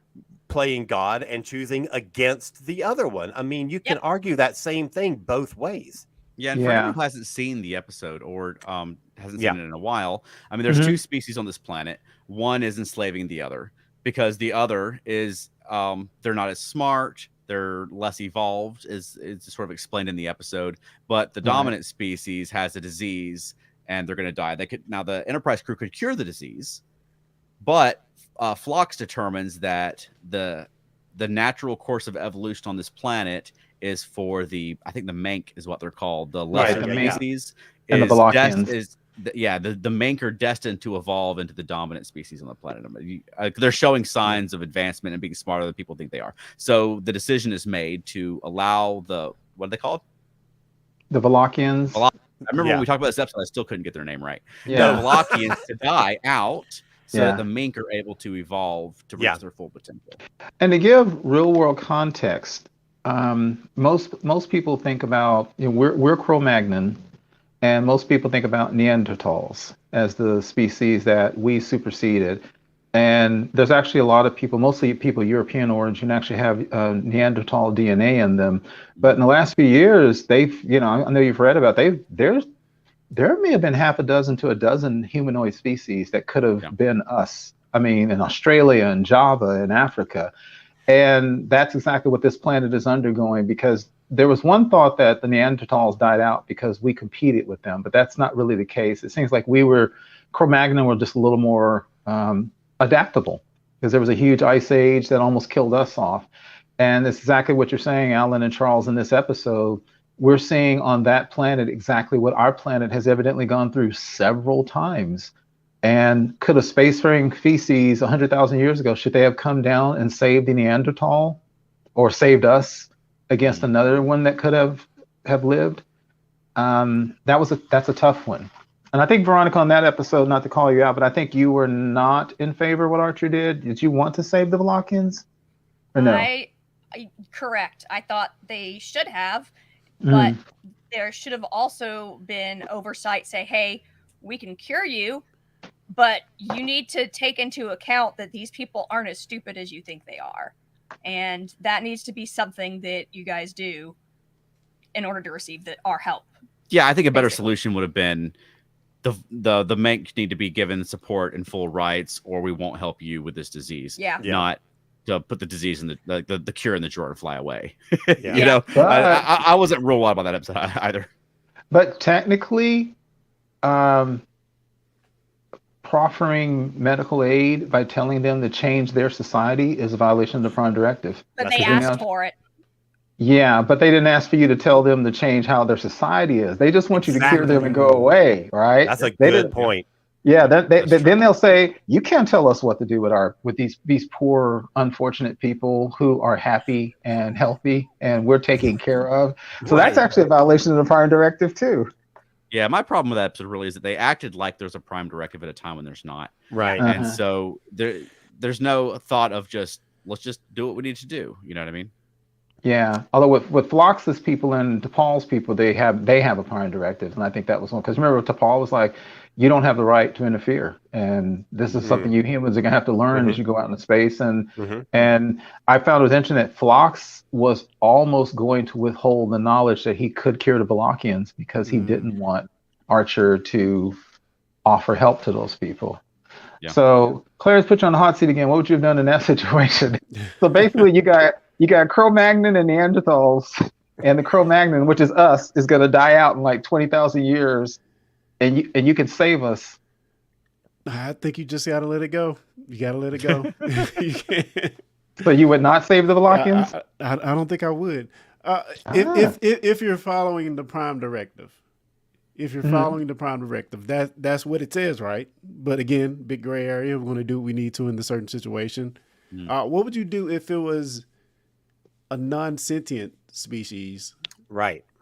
playing God and choosing against the other one? I mean, you can argue that same thing both ways. Yeah, and for anyone who hasn't seen the episode or hasn't seen it in a while, I mean, there's two species on this planet. One is enslaving the other because the other is they're not as smart, they're less evolved, is sort of explained in the episode. But the dominant species has a disease and they're going to die. Now the Enterprise crew could cure the disease, but Phlox determines that the natural course of evolution on this planet is for I think the Mank is what they're called, the lesser species, and the Valachians. The Mank are destined to evolve into the dominant species on the planet. I mean, they're showing signs of advancement and being smarter than people think they are. So the decision is made to allow what are they called? The Valachians. I remember when we talked about this episode, I still couldn't get their name right. Yeah. The Valachians to die out so that the Mink are able to evolve to reach their full potential. And to give real world context, most people think about, you know, we're Cro-Magnon, and most people think about Neanderthals as the species that we superseded. And there's actually a lot of people, mostly people European origin, actually have Neanderthal DNA in them. But in the last few years, they've, you know, I know you've read about, there may have been half a dozen to a dozen humanoid species that could have been us. I mean, in Australia and Java and Africa. And that's exactly what this planet is undergoing, because there was one thought that the Neanderthals died out because we competed with them, but that's not really the case. It seems like Cro-Magnon were just a little more adaptable, because there was a huge ice age that almost killed us off. And it's exactly what you're saying, Alan and Charles, in this episode. We're seeing on that planet exactly what our planet has evidently gone through several times. And could a spacefaring species 100,000 years ago, should they have come down and saved the Neanderthal, or saved us against another one that could have lived? That's a tough one. And I think, Veronica, on that episode, not to call you out, but I think you were not in favor of what Archer did. Did you want to save the Valachians, or no? Correct. I thought they should have, but there should have also been oversight. Say, hey, we can cure you, but you need to take into account that these people aren't as stupid as you think they are. And that needs to be something that you guys do in order to receive our help. Yeah, I think a better solution would have been the Menk need to be given support and full rights, or we won't help you with this disease. Yeah. Not to put the disease in the cure in the drawer and fly away. Yeah. You know, But I wasn't real wild about that episode either. But technically, proffering medical aid by telling them to change their society is a violation of the Prime Directive. But they asked for it. Yeah, but they didn't ask for you to tell them to change how their society is. They just want you to cure them and go away, right? That's a good point. Yeah, then they'll say, you can't tell us what to do with these poor, unfortunate people who are happy and healthy and we're taking care of. So that's actually a violation of the Prime Directive too. Yeah, my problem with that episode really is that they acted like there's a Prime Directive at a time when there's not. Right. And so there's no thought of let's just do what we need to do. You know what I mean? Yeah. Although with Phlox's people and T'Pol's people, they have a Prime Directive, and I think that was one, because remember T'Pol was like, you don't have the right to interfere, and this is something you humans are gonna have to learn as you go out into space. And I found it was interesting that Phlox was almost going to withhold the knowledge that he could cure the Valachians because he didn't want Archer to offer help to those people. Yeah. So Clarence, put you on the hot seat again. What would you have done in that situation? So basically, you got Cro-Magnon and Neanderthals, and the Cro-Magnon, which is us, is going to die out in like 20,000 years, and you can save us. I think you just got to let it go. You got to let it go. You can't. So you would not save the Valachians? I don't think I would. If you're following the Prime Directive. If you're following the Prime Directive, that's what it says, right? But again, big gray area. We're going to do what we need to in the certain situation. What would you do if it was a non-sentient species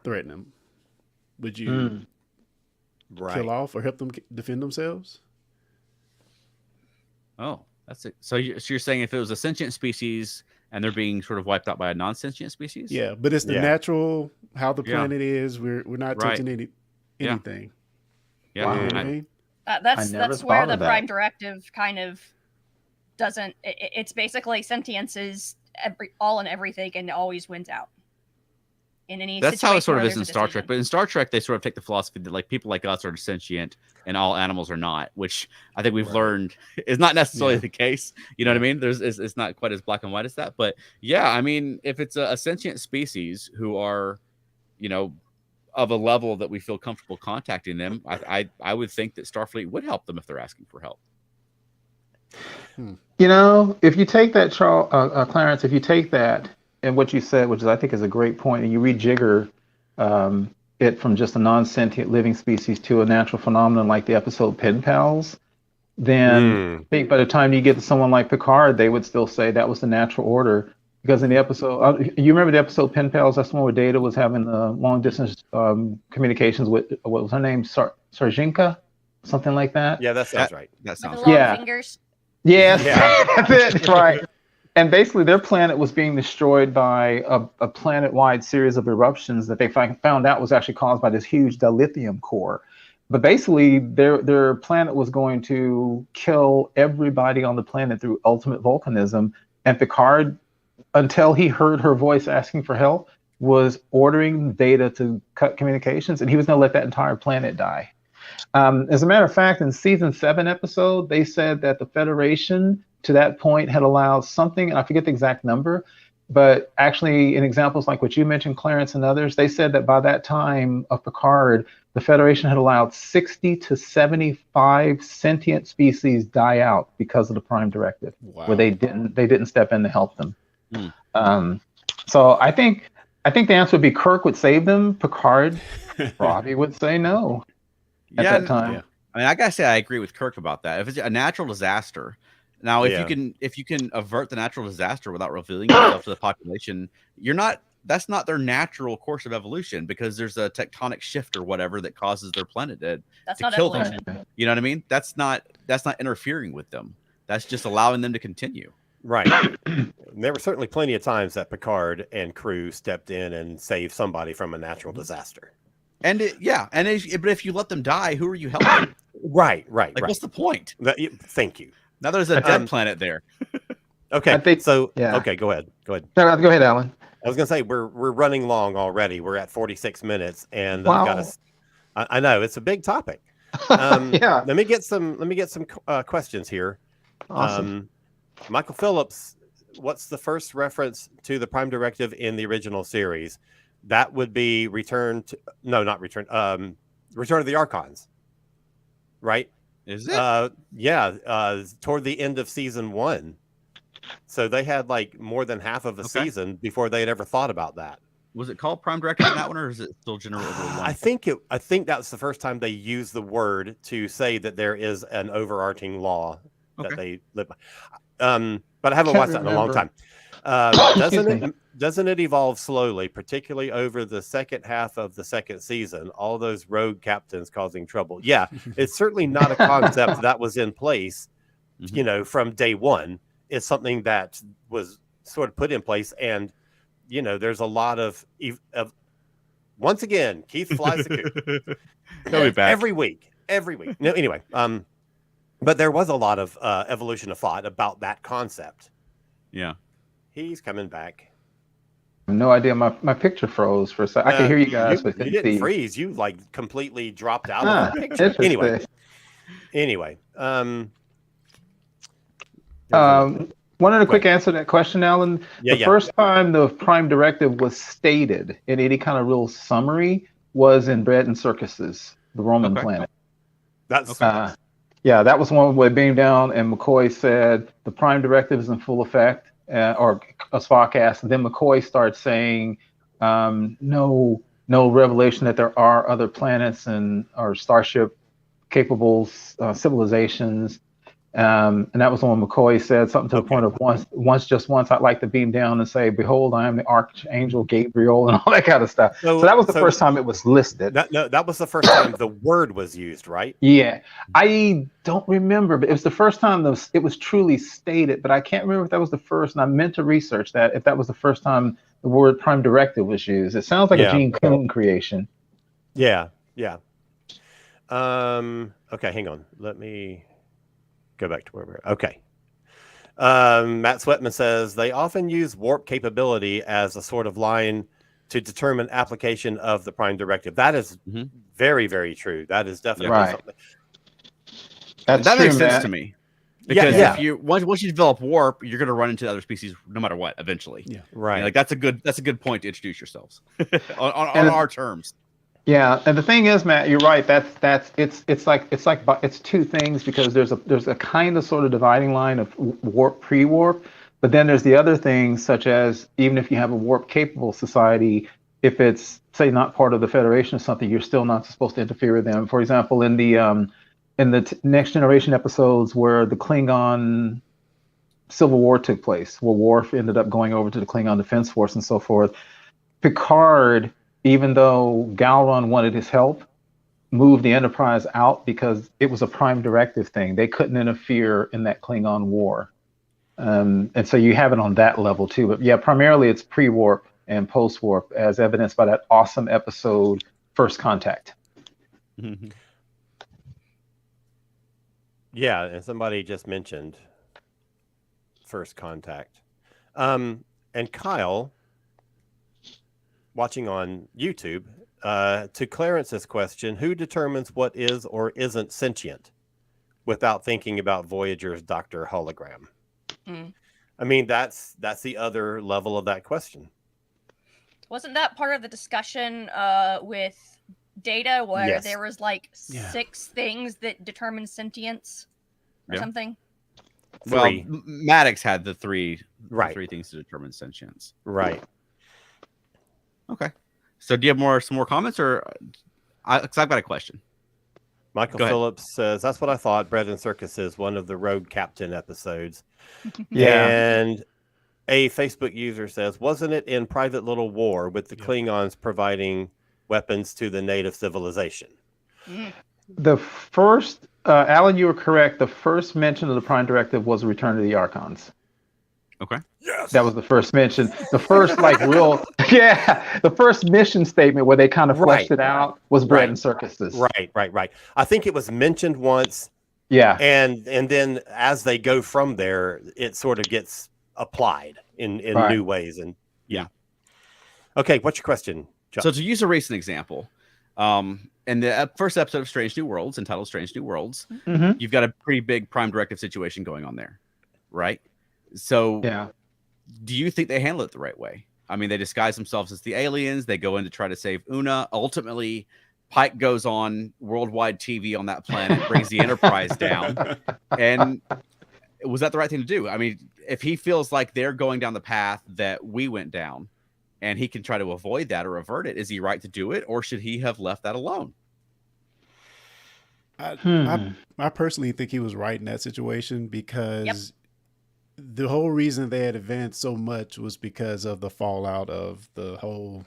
threaten them? Would you kill off or help them defend themselves? Oh, that's it. So you're saying if it was a sentient species and they're being sort of wiped out by a non-sentient species? Yeah, but it's the natural, how the planet is. We're not touching anything. Yeah. Wow. You know what I mean? That's where the Prime Directive kind of doesn't. It's basically sentience is all and everything, and always wins out. In any that's how it sort of is in Star Trek. But in Star Trek, they sort of take the philosophy that like people like us are sentient and all animals are not, which I think we've learned is not necessarily the case. You know what I mean? It's not quite as black and white as that. But yeah, I mean, if it's a sentient species who are, of a level that we feel comfortable contacting them, I would think that Starfleet would help them if they're asking for help. If you take that, Clarence, if you take that and what you said, which I think is a great point, and you rejigger it from just a non-sentient living species to a natural phenomenon like the episode Pen Pals, then I think by the time you get to someone like Picard, they would still say that was the natural order. Because in the episode, you remember the episode Pen Pals? That's the one where Data was having long distance communications with, what was her name? Sarjinka? Something like that? Yeah, that sounds right. That sounds right. Fingers. Yes, that's it, right. And basically their planet was being destroyed by a planet-wide series of eruptions that they found out was actually caused by this huge dilithium core. But basically their planet was going to kill everybody on the planet through ultimate volcanism. And Picard, until he heard her voice asking for help, was ordering Data to cut communications, and he was going to let that entire planet die. As a matter of fact, in season 7 episode, they said that the Federation to that point had allowed something, and I forget the exact number, but actually in examples like what you mentioned, Clarence, and others, they said that by that time of Picard, the Federation had allowed 60 to 75 sentient species die out because of the Prime Directive, where they didn't step in to help them. So I think the answer would be Kirk would save them. Picard probably would say no at that time. Yeah. I mean, I gotta say I agree with Kirk about that. If it's a natural disaster, now if you can avert the natural disaster without revealing yourself to the population, that's not their natural course of evolution, because there's a tectonic shift or whatever that causes their planet to kill them. You know what I mean? That's not interfering with them. That's just allowing them to continue. Right. There were certainly plenty of times that Picard and crew stepped in and saved somebody from a natural disaster. But if you let them die, who are you helping? Right. What's the point? Thank you. Now there's a dead planet there. Okay. Okay, go ahead. No, go ahead, Alan. I was going to say we're running long already. We're at 46 minutes, and I know it's a big topic. Let me get some questions here. Awesome. Michael Phillips, what's the first reference to the Prime Directive in the original series? That would be Return of the Archons, right? Is it? Toward the end of season 1. So they had like more than half of a season before they had ever thought about that. Was it called Prime Directive in that one, or is it still General Order 1? I think that's the first time they used the word to say that there is an overarching law that they live by. But I haven't watched that in a long time. Doesn't it evolve slowly, particularly over the second half of the second season? All those rogue captains causing trouble. Yeah, it's certainly not a concept that was in place, from day one. It's something that was sort of put in place, and there's a lot of once again, Keith flies the coop. He'll be back every week. No, anyway, but there was a lot of evolution of thought about that concept. Yeah, he's coming back. No idea. My picture froze for a second. I can hear you guys, but you didn't freeze. You like completely dropped out of the picture. Anyway. Wanted a quick answer to that question, Alan. The first time the Prime Directive was stated in any kind of real summary was in Bread and Circuses, the Roman planet. That's that was one where they beamed down and McCoy said the Prime Directive is in full effect, or Spock asked. And then McCoy starts saying, no revelation that there are other planets or starship capable civilizations. And that was when McCoy said something to the point of once I'd like to beam down and say, behold, I am the Archangel Gabriel, and all that kind of stuff. So that was the first time it was listed. That was the first time the word was used, right? Yeah. I don't remember, but it was the first time it was truly stated, but I can't remember if that was the first, and I meant to research that, if that was the first time the word Prime Directive was used. It sounds like a Gene Coon creation. Yeah. Okay, hang on. Let me go back to where we're at. Okay. Matt Sweatman says they often use warp capability as a sort of line to determine application of the Prime Directive. That is very, very true. That is definitely something. That makes sense to me. Because if you once you develop warp, you're going to run into other species no matter what eventually. Yeah. Right. Like that's a good point to introduce yourselves on our terms. Yeah, and the thing is, Matt, you're right. It's two things, because there's a kind of sort of dividing line of warp, pre-warp, but then there's the other things, such as even if you have a warp capable society, if it's say not part of the Federation or something, you're still not supposed to interfere with them. For example, in the Next Generation episodes where the Klingon Civil War took place, where Worf ended up going over to the Klingon Defense Force and so forth, Picard, even though Gowron wanted his help, moved the Enterprise out because it was a Prime Directive thing. They couldn't interfere in that Klingon war. And so you have it on that level too. But yeah, primarily it's pre-warp and post-warp, as evidenced by that awesome episode, First Contact. Yeah, and somebody just mentioned First Contact. And Kyle watching on YouTube, to Clarence's question, who determines what is or isn't sentient without thinking about Voyager's Dr. Hologram? Mm. I mean, that's the other level of that question. Wasn't that part of the discussion with Data, where Yes. there was like 6 things that determine sentience or something? Well, Three. Maddox had the three things to determine sentience. Right. Okay. So do you have some more comments, or because I've got a question. Michael Go ahead. Phillips says, that's what I thought. Bread and Circus is one of the Rogue Captain episodes. Yeah. And a Facebook user says, wasn't it in Private Little War with the Klingons providing weapons to the native civilization? The first, Alan, you were correct. The first mention of the Prime Directive was Return to the Archons. Okay. Yes. That was the first mention. The first, the first mission statement where they kind of fleshed it out was Bread and Circuses. Right. I think it was mentioned once. Yeah. And then as they go from there, it sort of gets applied in new ways. And okay, what's your question, John? So to use a recent example, in the first episode of Strange New Worlds, entitled Strange New Worlds, you've got a pretty big Prime Directive situation going on there, right? So do you think they handle it the right way? I mean, they disguise themselves as the aliens. They go in to try to save Una. Ultimately, Pike goes on worldwide TV on that planet, brings the Enterprise down. And was that the right thing to do? I mean, if he feels like they're going down the path that we went down and he can try to avoid that or avert it, is he right to do it? Or should he have left that alone? I personally think he was right in that situation because the whole reason they had advanced so much was because of the fallout of the whole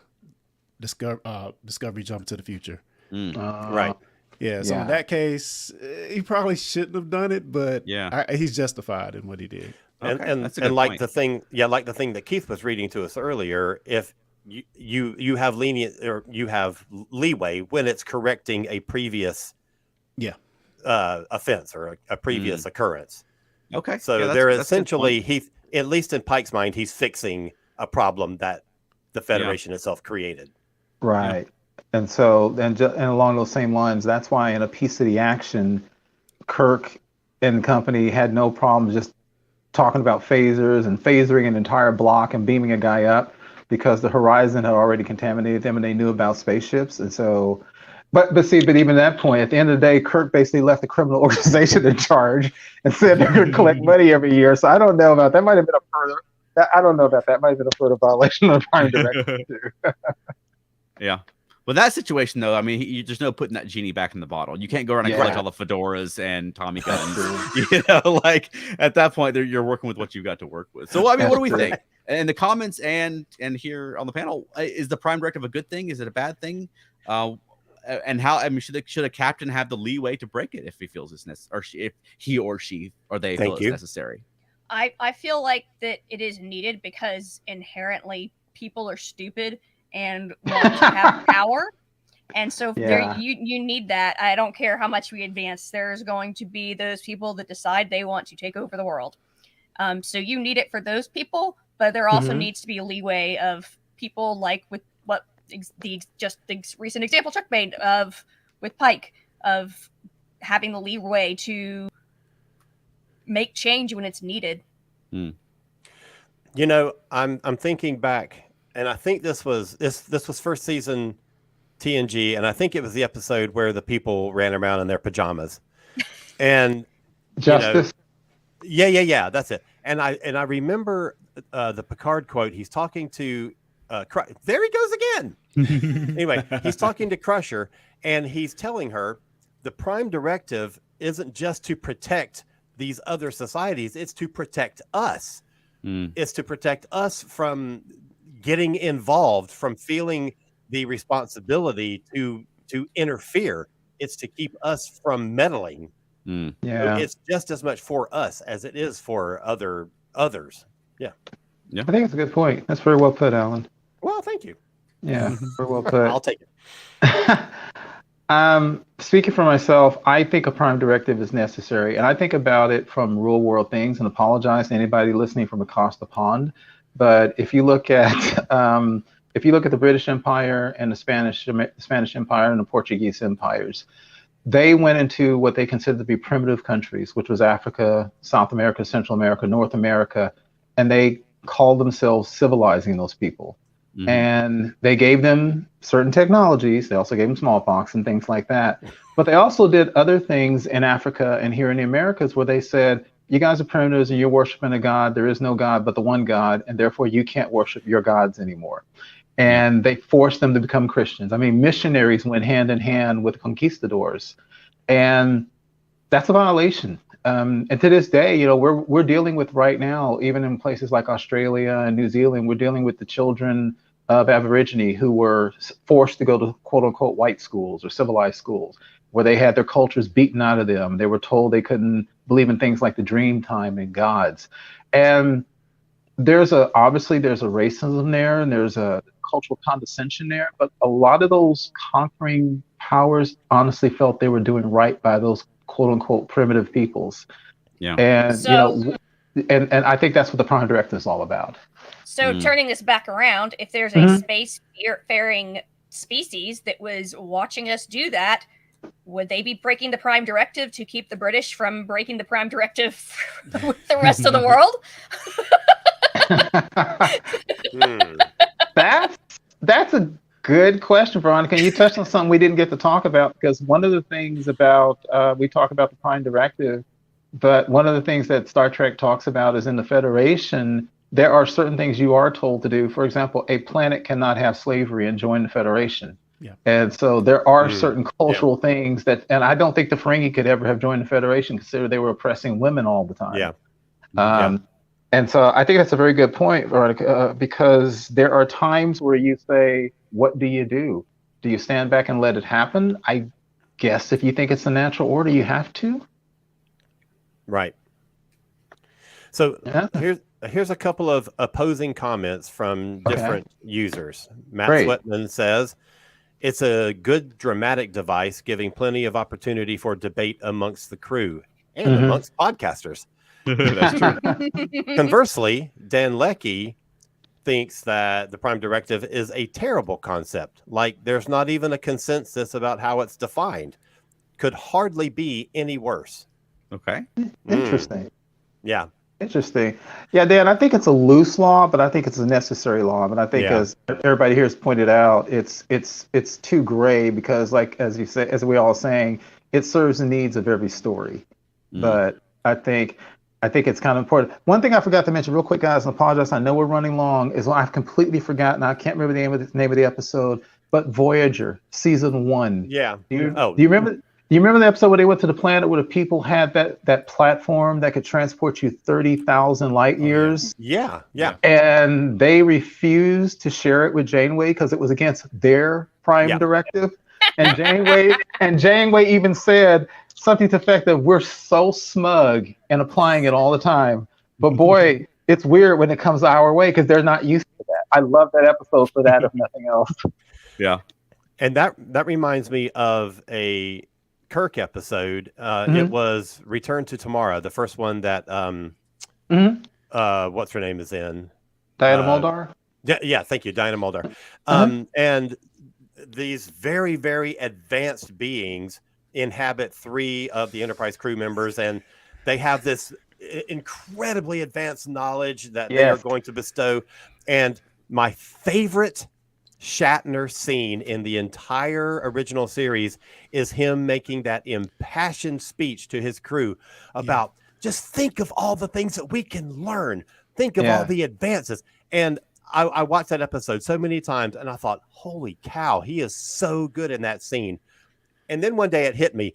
Discovery jump to the future. Right. Yeah. So in that case, he probably shouldn't have done it, but he's justified in what he did. And like the thing that Keith was reading to us earlier, if you have lenient or you have leeway when it's correcting a previous offense or a previous occurrence. Okay. So they're essentially, at least in Pike's mind, he's fixing a problem that the Federation itself created. Right. And so, and along those same lines, that's why in A Piece of the Action, Kirk and company had no problem just talking about phasers and phasering an entire block and beaming a guy up because the horizon had already contaminated them and they knew about spaceships. And so, but even at that point, at the end of the day, Kirk basically left the criminal organization in charge and said they're going to collect money every year. So I don't know about that. Might have been I don't know about that. Might have been a further violation of the Prime Directive too. Yeah. Well, that situation, though, I mean, there's no putting that genie back in the bottle. You can't go around and collect all the fedoras and Tommy guns. Like at that point, you're working with what you've got to work with. So, I mean, what do we think? In the comments and here on the panel, is the Prime Directive a good thing? Is it a bad thing? And how? I mean, should a captain have the leeway to break it if he feels it's necessary, or if he or she or they feel it's necessary? I feel like that it is needed because inherently people are stupid and want to have power. And so you need that. I don't care how much we advance. There's going to be those people that decide they want to take over the world. So you need it for those people, but there also needs to be a leeway of people like with what the recent example Chuck made with Pike, of having the leeway to make change when it's needed. You know, I'm thinking back, and I think this was first season TNG, and I think it was the episode where the people ran around in their pajamas. And Justice. Yeah, that's it. And I remember the Picard quote. He's talking to there he goes again. Anyway, he's talking to Crusher, and he's telling her the Prime Directive isn't just to protect these other societies; it's to protect us. It's to protect us from getting involved, from feeling the responsibility to interfere. It's to keep us from meddling. Yeah, so it's just as much for us as it is for others. Yeah. I think it's a good point. That's very well put, Alan. Well, thank you. Yeah, very well put. I'll take it. Speaking for myself, I think a Prime Directive is necessary, and I think about it from real world things, and apologize to anybody listening from across the pond. But if you look at if you look at the British Empire and the Spanish Empire and the Portuguese empires, they went into what they considered to be primitive countries, which was Africa, South America, Central America, North America, and they called themselves civilizing those people. Mhm. And they gave them certain technologies. They also gave them smallpox and things like that. But they also did other things in Africa and here in the Americas where they said, you guys are primitives and you're worshiping a god. There is no god but the one God, and therefore you can't worship your gods anymore. And they forced them to become Christians. I mean, missionaries went hand in hand with conquistadors, and that's a violation. And to this day, you know, we're dealing with right now, even in places like Australia and New Zealand, we're dealing with the children of Aborigine who were forced to go to quote unquote white schools or civilized schools, where they had their cultures beaten out of them. They were told they couldn't believe in things like the dream time and gods. And obviously there's a racism there, and there's a cultural condescension there, but a lot of those conquering powers honestly felt they were doing right by those quote unquote primitive peoples. Yeah. And So- you know, and I think that's what the Prime Directive is all about. So turning this back around, if there's a spacefaring species that was watching us do that, would they be breaking the Prime Directive to keep the British from breaking the Prime Directive with the rest of the world? That's a good question, Veronica. You touched on something we didn't get to talk about, because one of the things about we talk about the Prime Directive, but one of the things that Star Trek talks about is in the Federation, there are certain things you are told to do. For example, a planet cannot have slavery and join the Federation. Yeah. And so there are certain cultural things that, and I don't think the Ferengi could ever have joined the Federation, considering they were oppressing women all the time. And so I think that's a very good point, Veronica, because there are times where you say, what do you do? Do you stand back and let it happen? I guess if you think it's the natural order, you have to. Right. So here's a couple of opposing comments from different users. Matt Sweatman says, it's a good dramatic device, giving plenty of opportunity for debate amongst the crew and amongst podcasters. That's true. Conversely, Dan Leckie thinks that the Prime Directive is a terrible concept. Like, there's not even a consensus about how it's defined. Could hardly be any worse. Okay. Interesting. Yeah. Interesting. Yeah, Dan, I think it's a loose law, but I think it's a necessary law. But I think, as everybody here has pointed out, it's too gray because, like, as you say, as we all saying, it serves the needs of every story. But I think it's kind of important. One thing I forgot to mention real quick, guys, and apologize, I know we're running long, is I've completely forgotten. I can't remember the name of the episode, but Voyager season 1. Yeah. Do you remember? Do you remember the episode where they went to the planet where the people had that platform that could transport you 30,000 light years? Yeah. And they refused to share it with Janeway because it was against their Prime Directive. And Janeway even said something to the effect of, we're so smug and applying it all the time. But boy, it's weird when it comes our way because they're not used to that. I love that episode for that, if nothing else. Yeah. And that reminds me of a Kirk episode. It was Return to Tomorrow, the first one that what's her name is in? Diana Muldaur? Yeah, thank you, Diana Muldaur. And these very, very advanced beings inhabit 3 of the Enterprise crew members, and they have this incredibly advanced knowledge that they are going to bestow. And my favorite Shatner scene in the entire original series is him making that impassioned speech to his crew about just think of all the things that we can learn. Think of all the advances. And I watched that episode so many times and I thought, holy cow, he is so good in that scene. And then one day it hit me.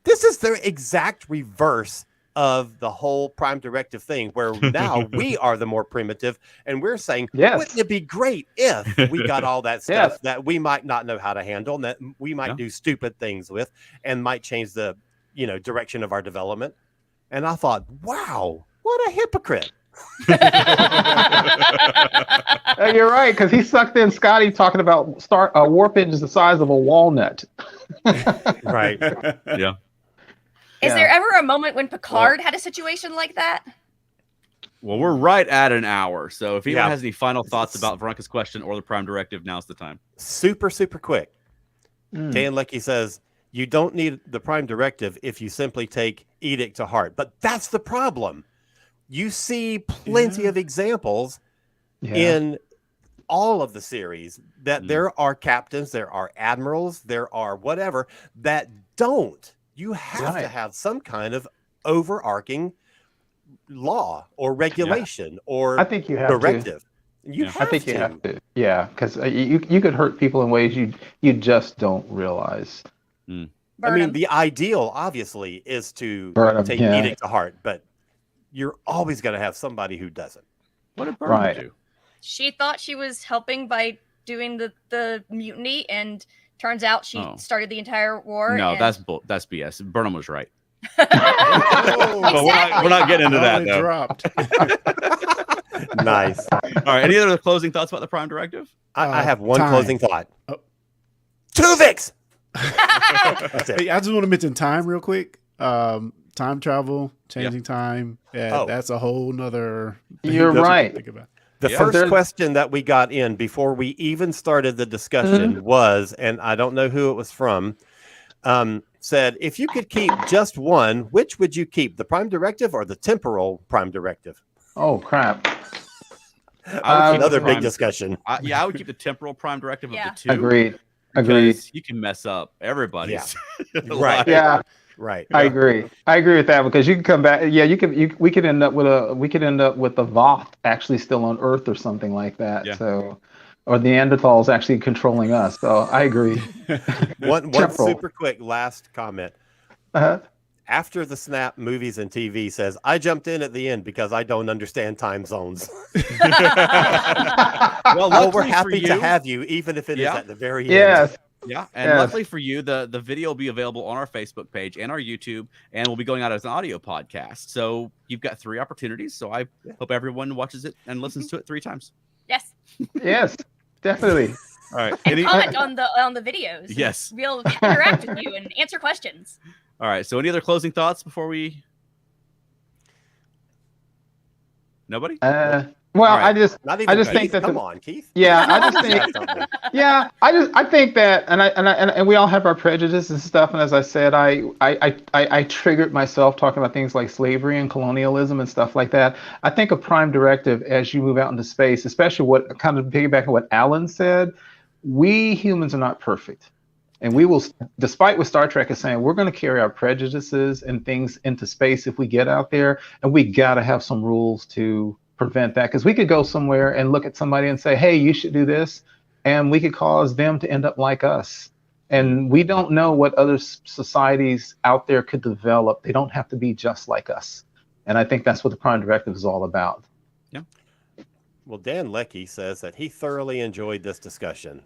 This is the exact reverse of the whole Prime Directive thing, where now we are the more primitive and we're saying, wouldn't it be great if we got all that stuff that we might not know how to handle and that we might do stupid things with and might change the, direction of our development. And I thought, wow, what a hypocrite. You're right, because he sucked in Scotty talking about warp engines the size of a walnut. Right. Yeah. Is there ever a moment when Picard had a situation like that? Well, we're right at an hour. So if anyone Yeah. has any final thoughts about Veronica's question or the Prime Directive, now's the time. Super quick. Mm. Dan Leckie says, you don't need the Prime Directive if you simply take edict to heart. But that's the problem. You see plenty of examples in all of the series that there are captains, there are admirals, there are whatever that don't. You have to have some kind of overarching law or regulation or I think you have directive. to. I think you have to. Yeah, because you could hurt people in ways you just don't realize. I mean, the ideal, obviously, is to take edict to heart, but you're always going to have somebody who doesn't. What did Burnham do? She thought she was helping by doing the mutiny, and turns out she started the entire war. No, that's BS. Burnham was right. But we're not getting into that, though. Dropped. Nice. All right. Any other closing thoughts about the Prime Directive? I have one closing thought. Oh. Tuvix! Hey, I just want to mention time real quick. Time travel, changing time. Yeah, that's a whole nother thing. You're right. Think about. The first question that we got in before we even started the discussion was, and I don't know who it was from, said, if you could keep just one, which would you keep, the Prime Directive or the temporal Prime Directive? Oh, crap. Another big discussion. I would keep the temporal Prime Directive of the two. Agreed. You can mess up everybody's right. Yeah. Right. I agree with that, because you can come back. Yeah, we could end up with the Voth actually still on Earth or something like that. Yeah. So, or the Neanderthals actually controlling us. So I agree. One super quick last comment. After the Snap movies and TV says, I jumped in at the end because I don't understand time zones. Well, we're happy to have you, even if it is at the very end. Yes. Yeah, and luckily for you, the video will be available on our Facebook page and our YouTube, and will be going out as an audio podcast. So you've got 3 opportunities. So I hope everyone watches it and listens to it 3 times. Yes. Yes, definitely. All right. And comment on the videos. Yes. We'll interact with you and answer questions. All right. So any other closing thoughts before we? Nobody? Well, right. I just think that come on, Keith. Yeah, I just think. Yeah, I think that, and we all have our prejudices and stuff. And as I said, I triggered myself talking about things like slavery and colonialism and stuff like that. I think a Prime Directive, as you move out into space, especially what kind of piggybacking what Alan said, we humans are not perfect. And we will, despite what Star Trek is saying, we're going to carry our prejudices and things into space if we get out there. And we got to have some rules to prevent that, because we could go somewhere and look at somebody and say, hey, you should do this, and we could cause them to end up like us. And we don't know what other societies out there could develop. They don't have to be just like us. And I think that's what the Prime Directive is all about. Yeah. Well, Dan Leckie says that he thoroughly enjoyed this discussion.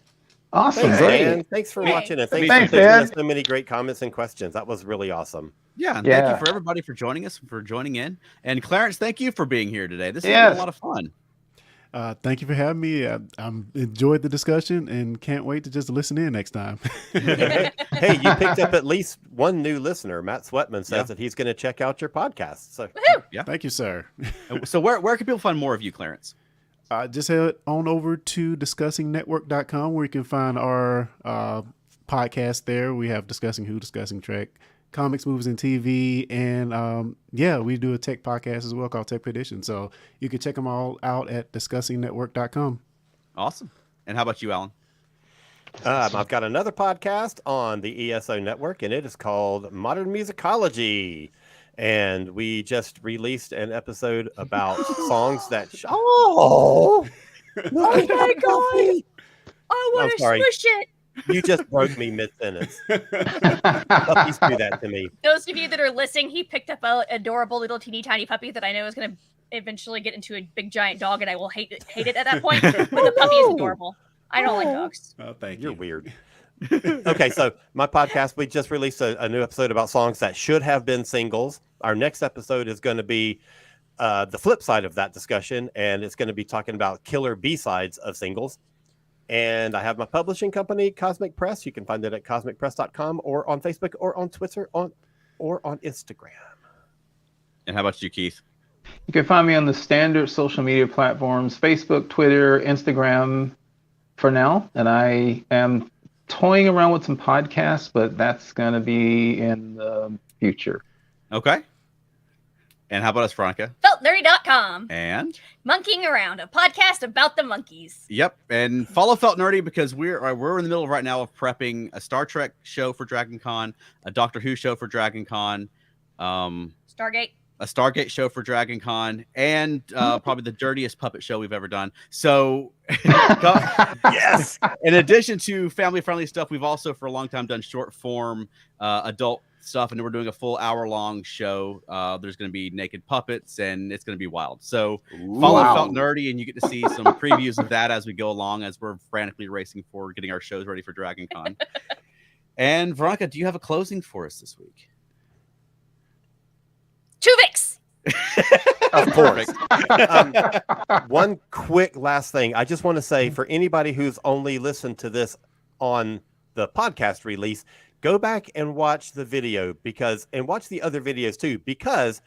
Awesome. Thanks, great. Dan. Thanks for watching, and thanks for Dan. us so many great comments and questions. That was really awesome. Yeah, and thank you for everybody for joining us, for joining in. And Clarence, thank you for being here today. This has been a lot of fun. Thank you for having me. I enjoyed the discussion and can't wait to just listen in next time. Hey, you picked up at least one new listener. Matt Sweatman says that he's going to check out your podcast. So, thank you, sir. So where can people find more of you, Clarence? Just head on over to DiscussingNetwork.com, where you can find our podcast there. We have Discussing Who, Discussing Trek, comics, movies, and TV. And we do a tech podcast as well called Tech Edition. So you can check them all out at DiscussingNetwork.com. Awesome. And how about you, Alan? I've got another podcast on the ESO network, and it is called Modern Musicology. And we just released an episode about songs that... Oh my God! I want to squish it! You just broke me mid-sentence. Puppies do that to me. Those of you that are listening, he picked up an adorable little teeny tiny puppy that I know is going to eventually get into a big giant dog, and I will hate it at that point. But the puppy is adorable. I don't like dogs. Oh, thank you. You're weird. Okay, so my podcast, we just released a new episode about songs that should have been singles. Our next episode is going to be the flip side of that discussion, and it's going to be talking about killer B-sides of singles. And I have my publishing company, Cosmic Press. You can find it at cosmicpress.com or on Facebook or on Twitter or on Instagram. And how about you, Keith? You can find me on the standard social media platforms, Facebook, Twitter, Instagram for now. And I am toying around with some podcasts, but that's going to be in the future. Okay. And how about us, Veronica? FeltNerdy.com. And Monkeying Around, a podcast about the monkeys. Yep. And follow Felt Nerdy because we're in the middle right now of prepping a Star Trek show for Dragon Con, a Doctor Who show for Dragon Con, Stargate. a Stargate show for Dragon Con, and probably the dirtiest puppet show we've ever done. So, Yes. in addition to family-friendly stuff, we've also for a long time done short form adult stuff, and we're doing a full hour-long show. There's going to be naked puppets, and it's going to be wild. So follow Felt Nerdy, and you get to see some previews of that as we go along, as we're frantically racing for getting our shows ready for Dragon Con. And Veronica, do you have a closing for us this week? Tuvix. Of course. One quick last thing. I just want to say for anybody who's only listened to this on the podcast release, go back and watch the video and watch the other videos too, because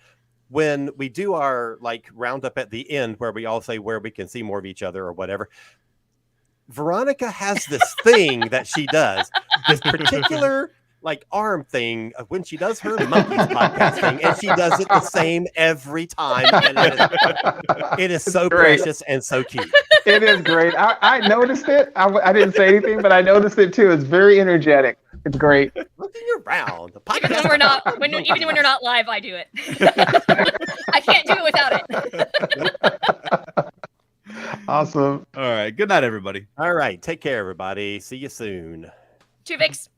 when we do our like roundup at the end where we all say where we can see more of each other or whatever, Veronica has this thing that she does, this particular like arm thing of when she does her monkeys podcast thing, and she does it the same every time, and it is so great. precious and so cute. It is great. I noticed it. I didn't say anything, but I noticed it too. It's very energetic. It's great. Looking around the Even podcast. when we're not, even when you're not live, I do it. I can't do it without it. Awesome. All right. Good night, everybody. All right. Take care, everybody. See you soon. Tuvix.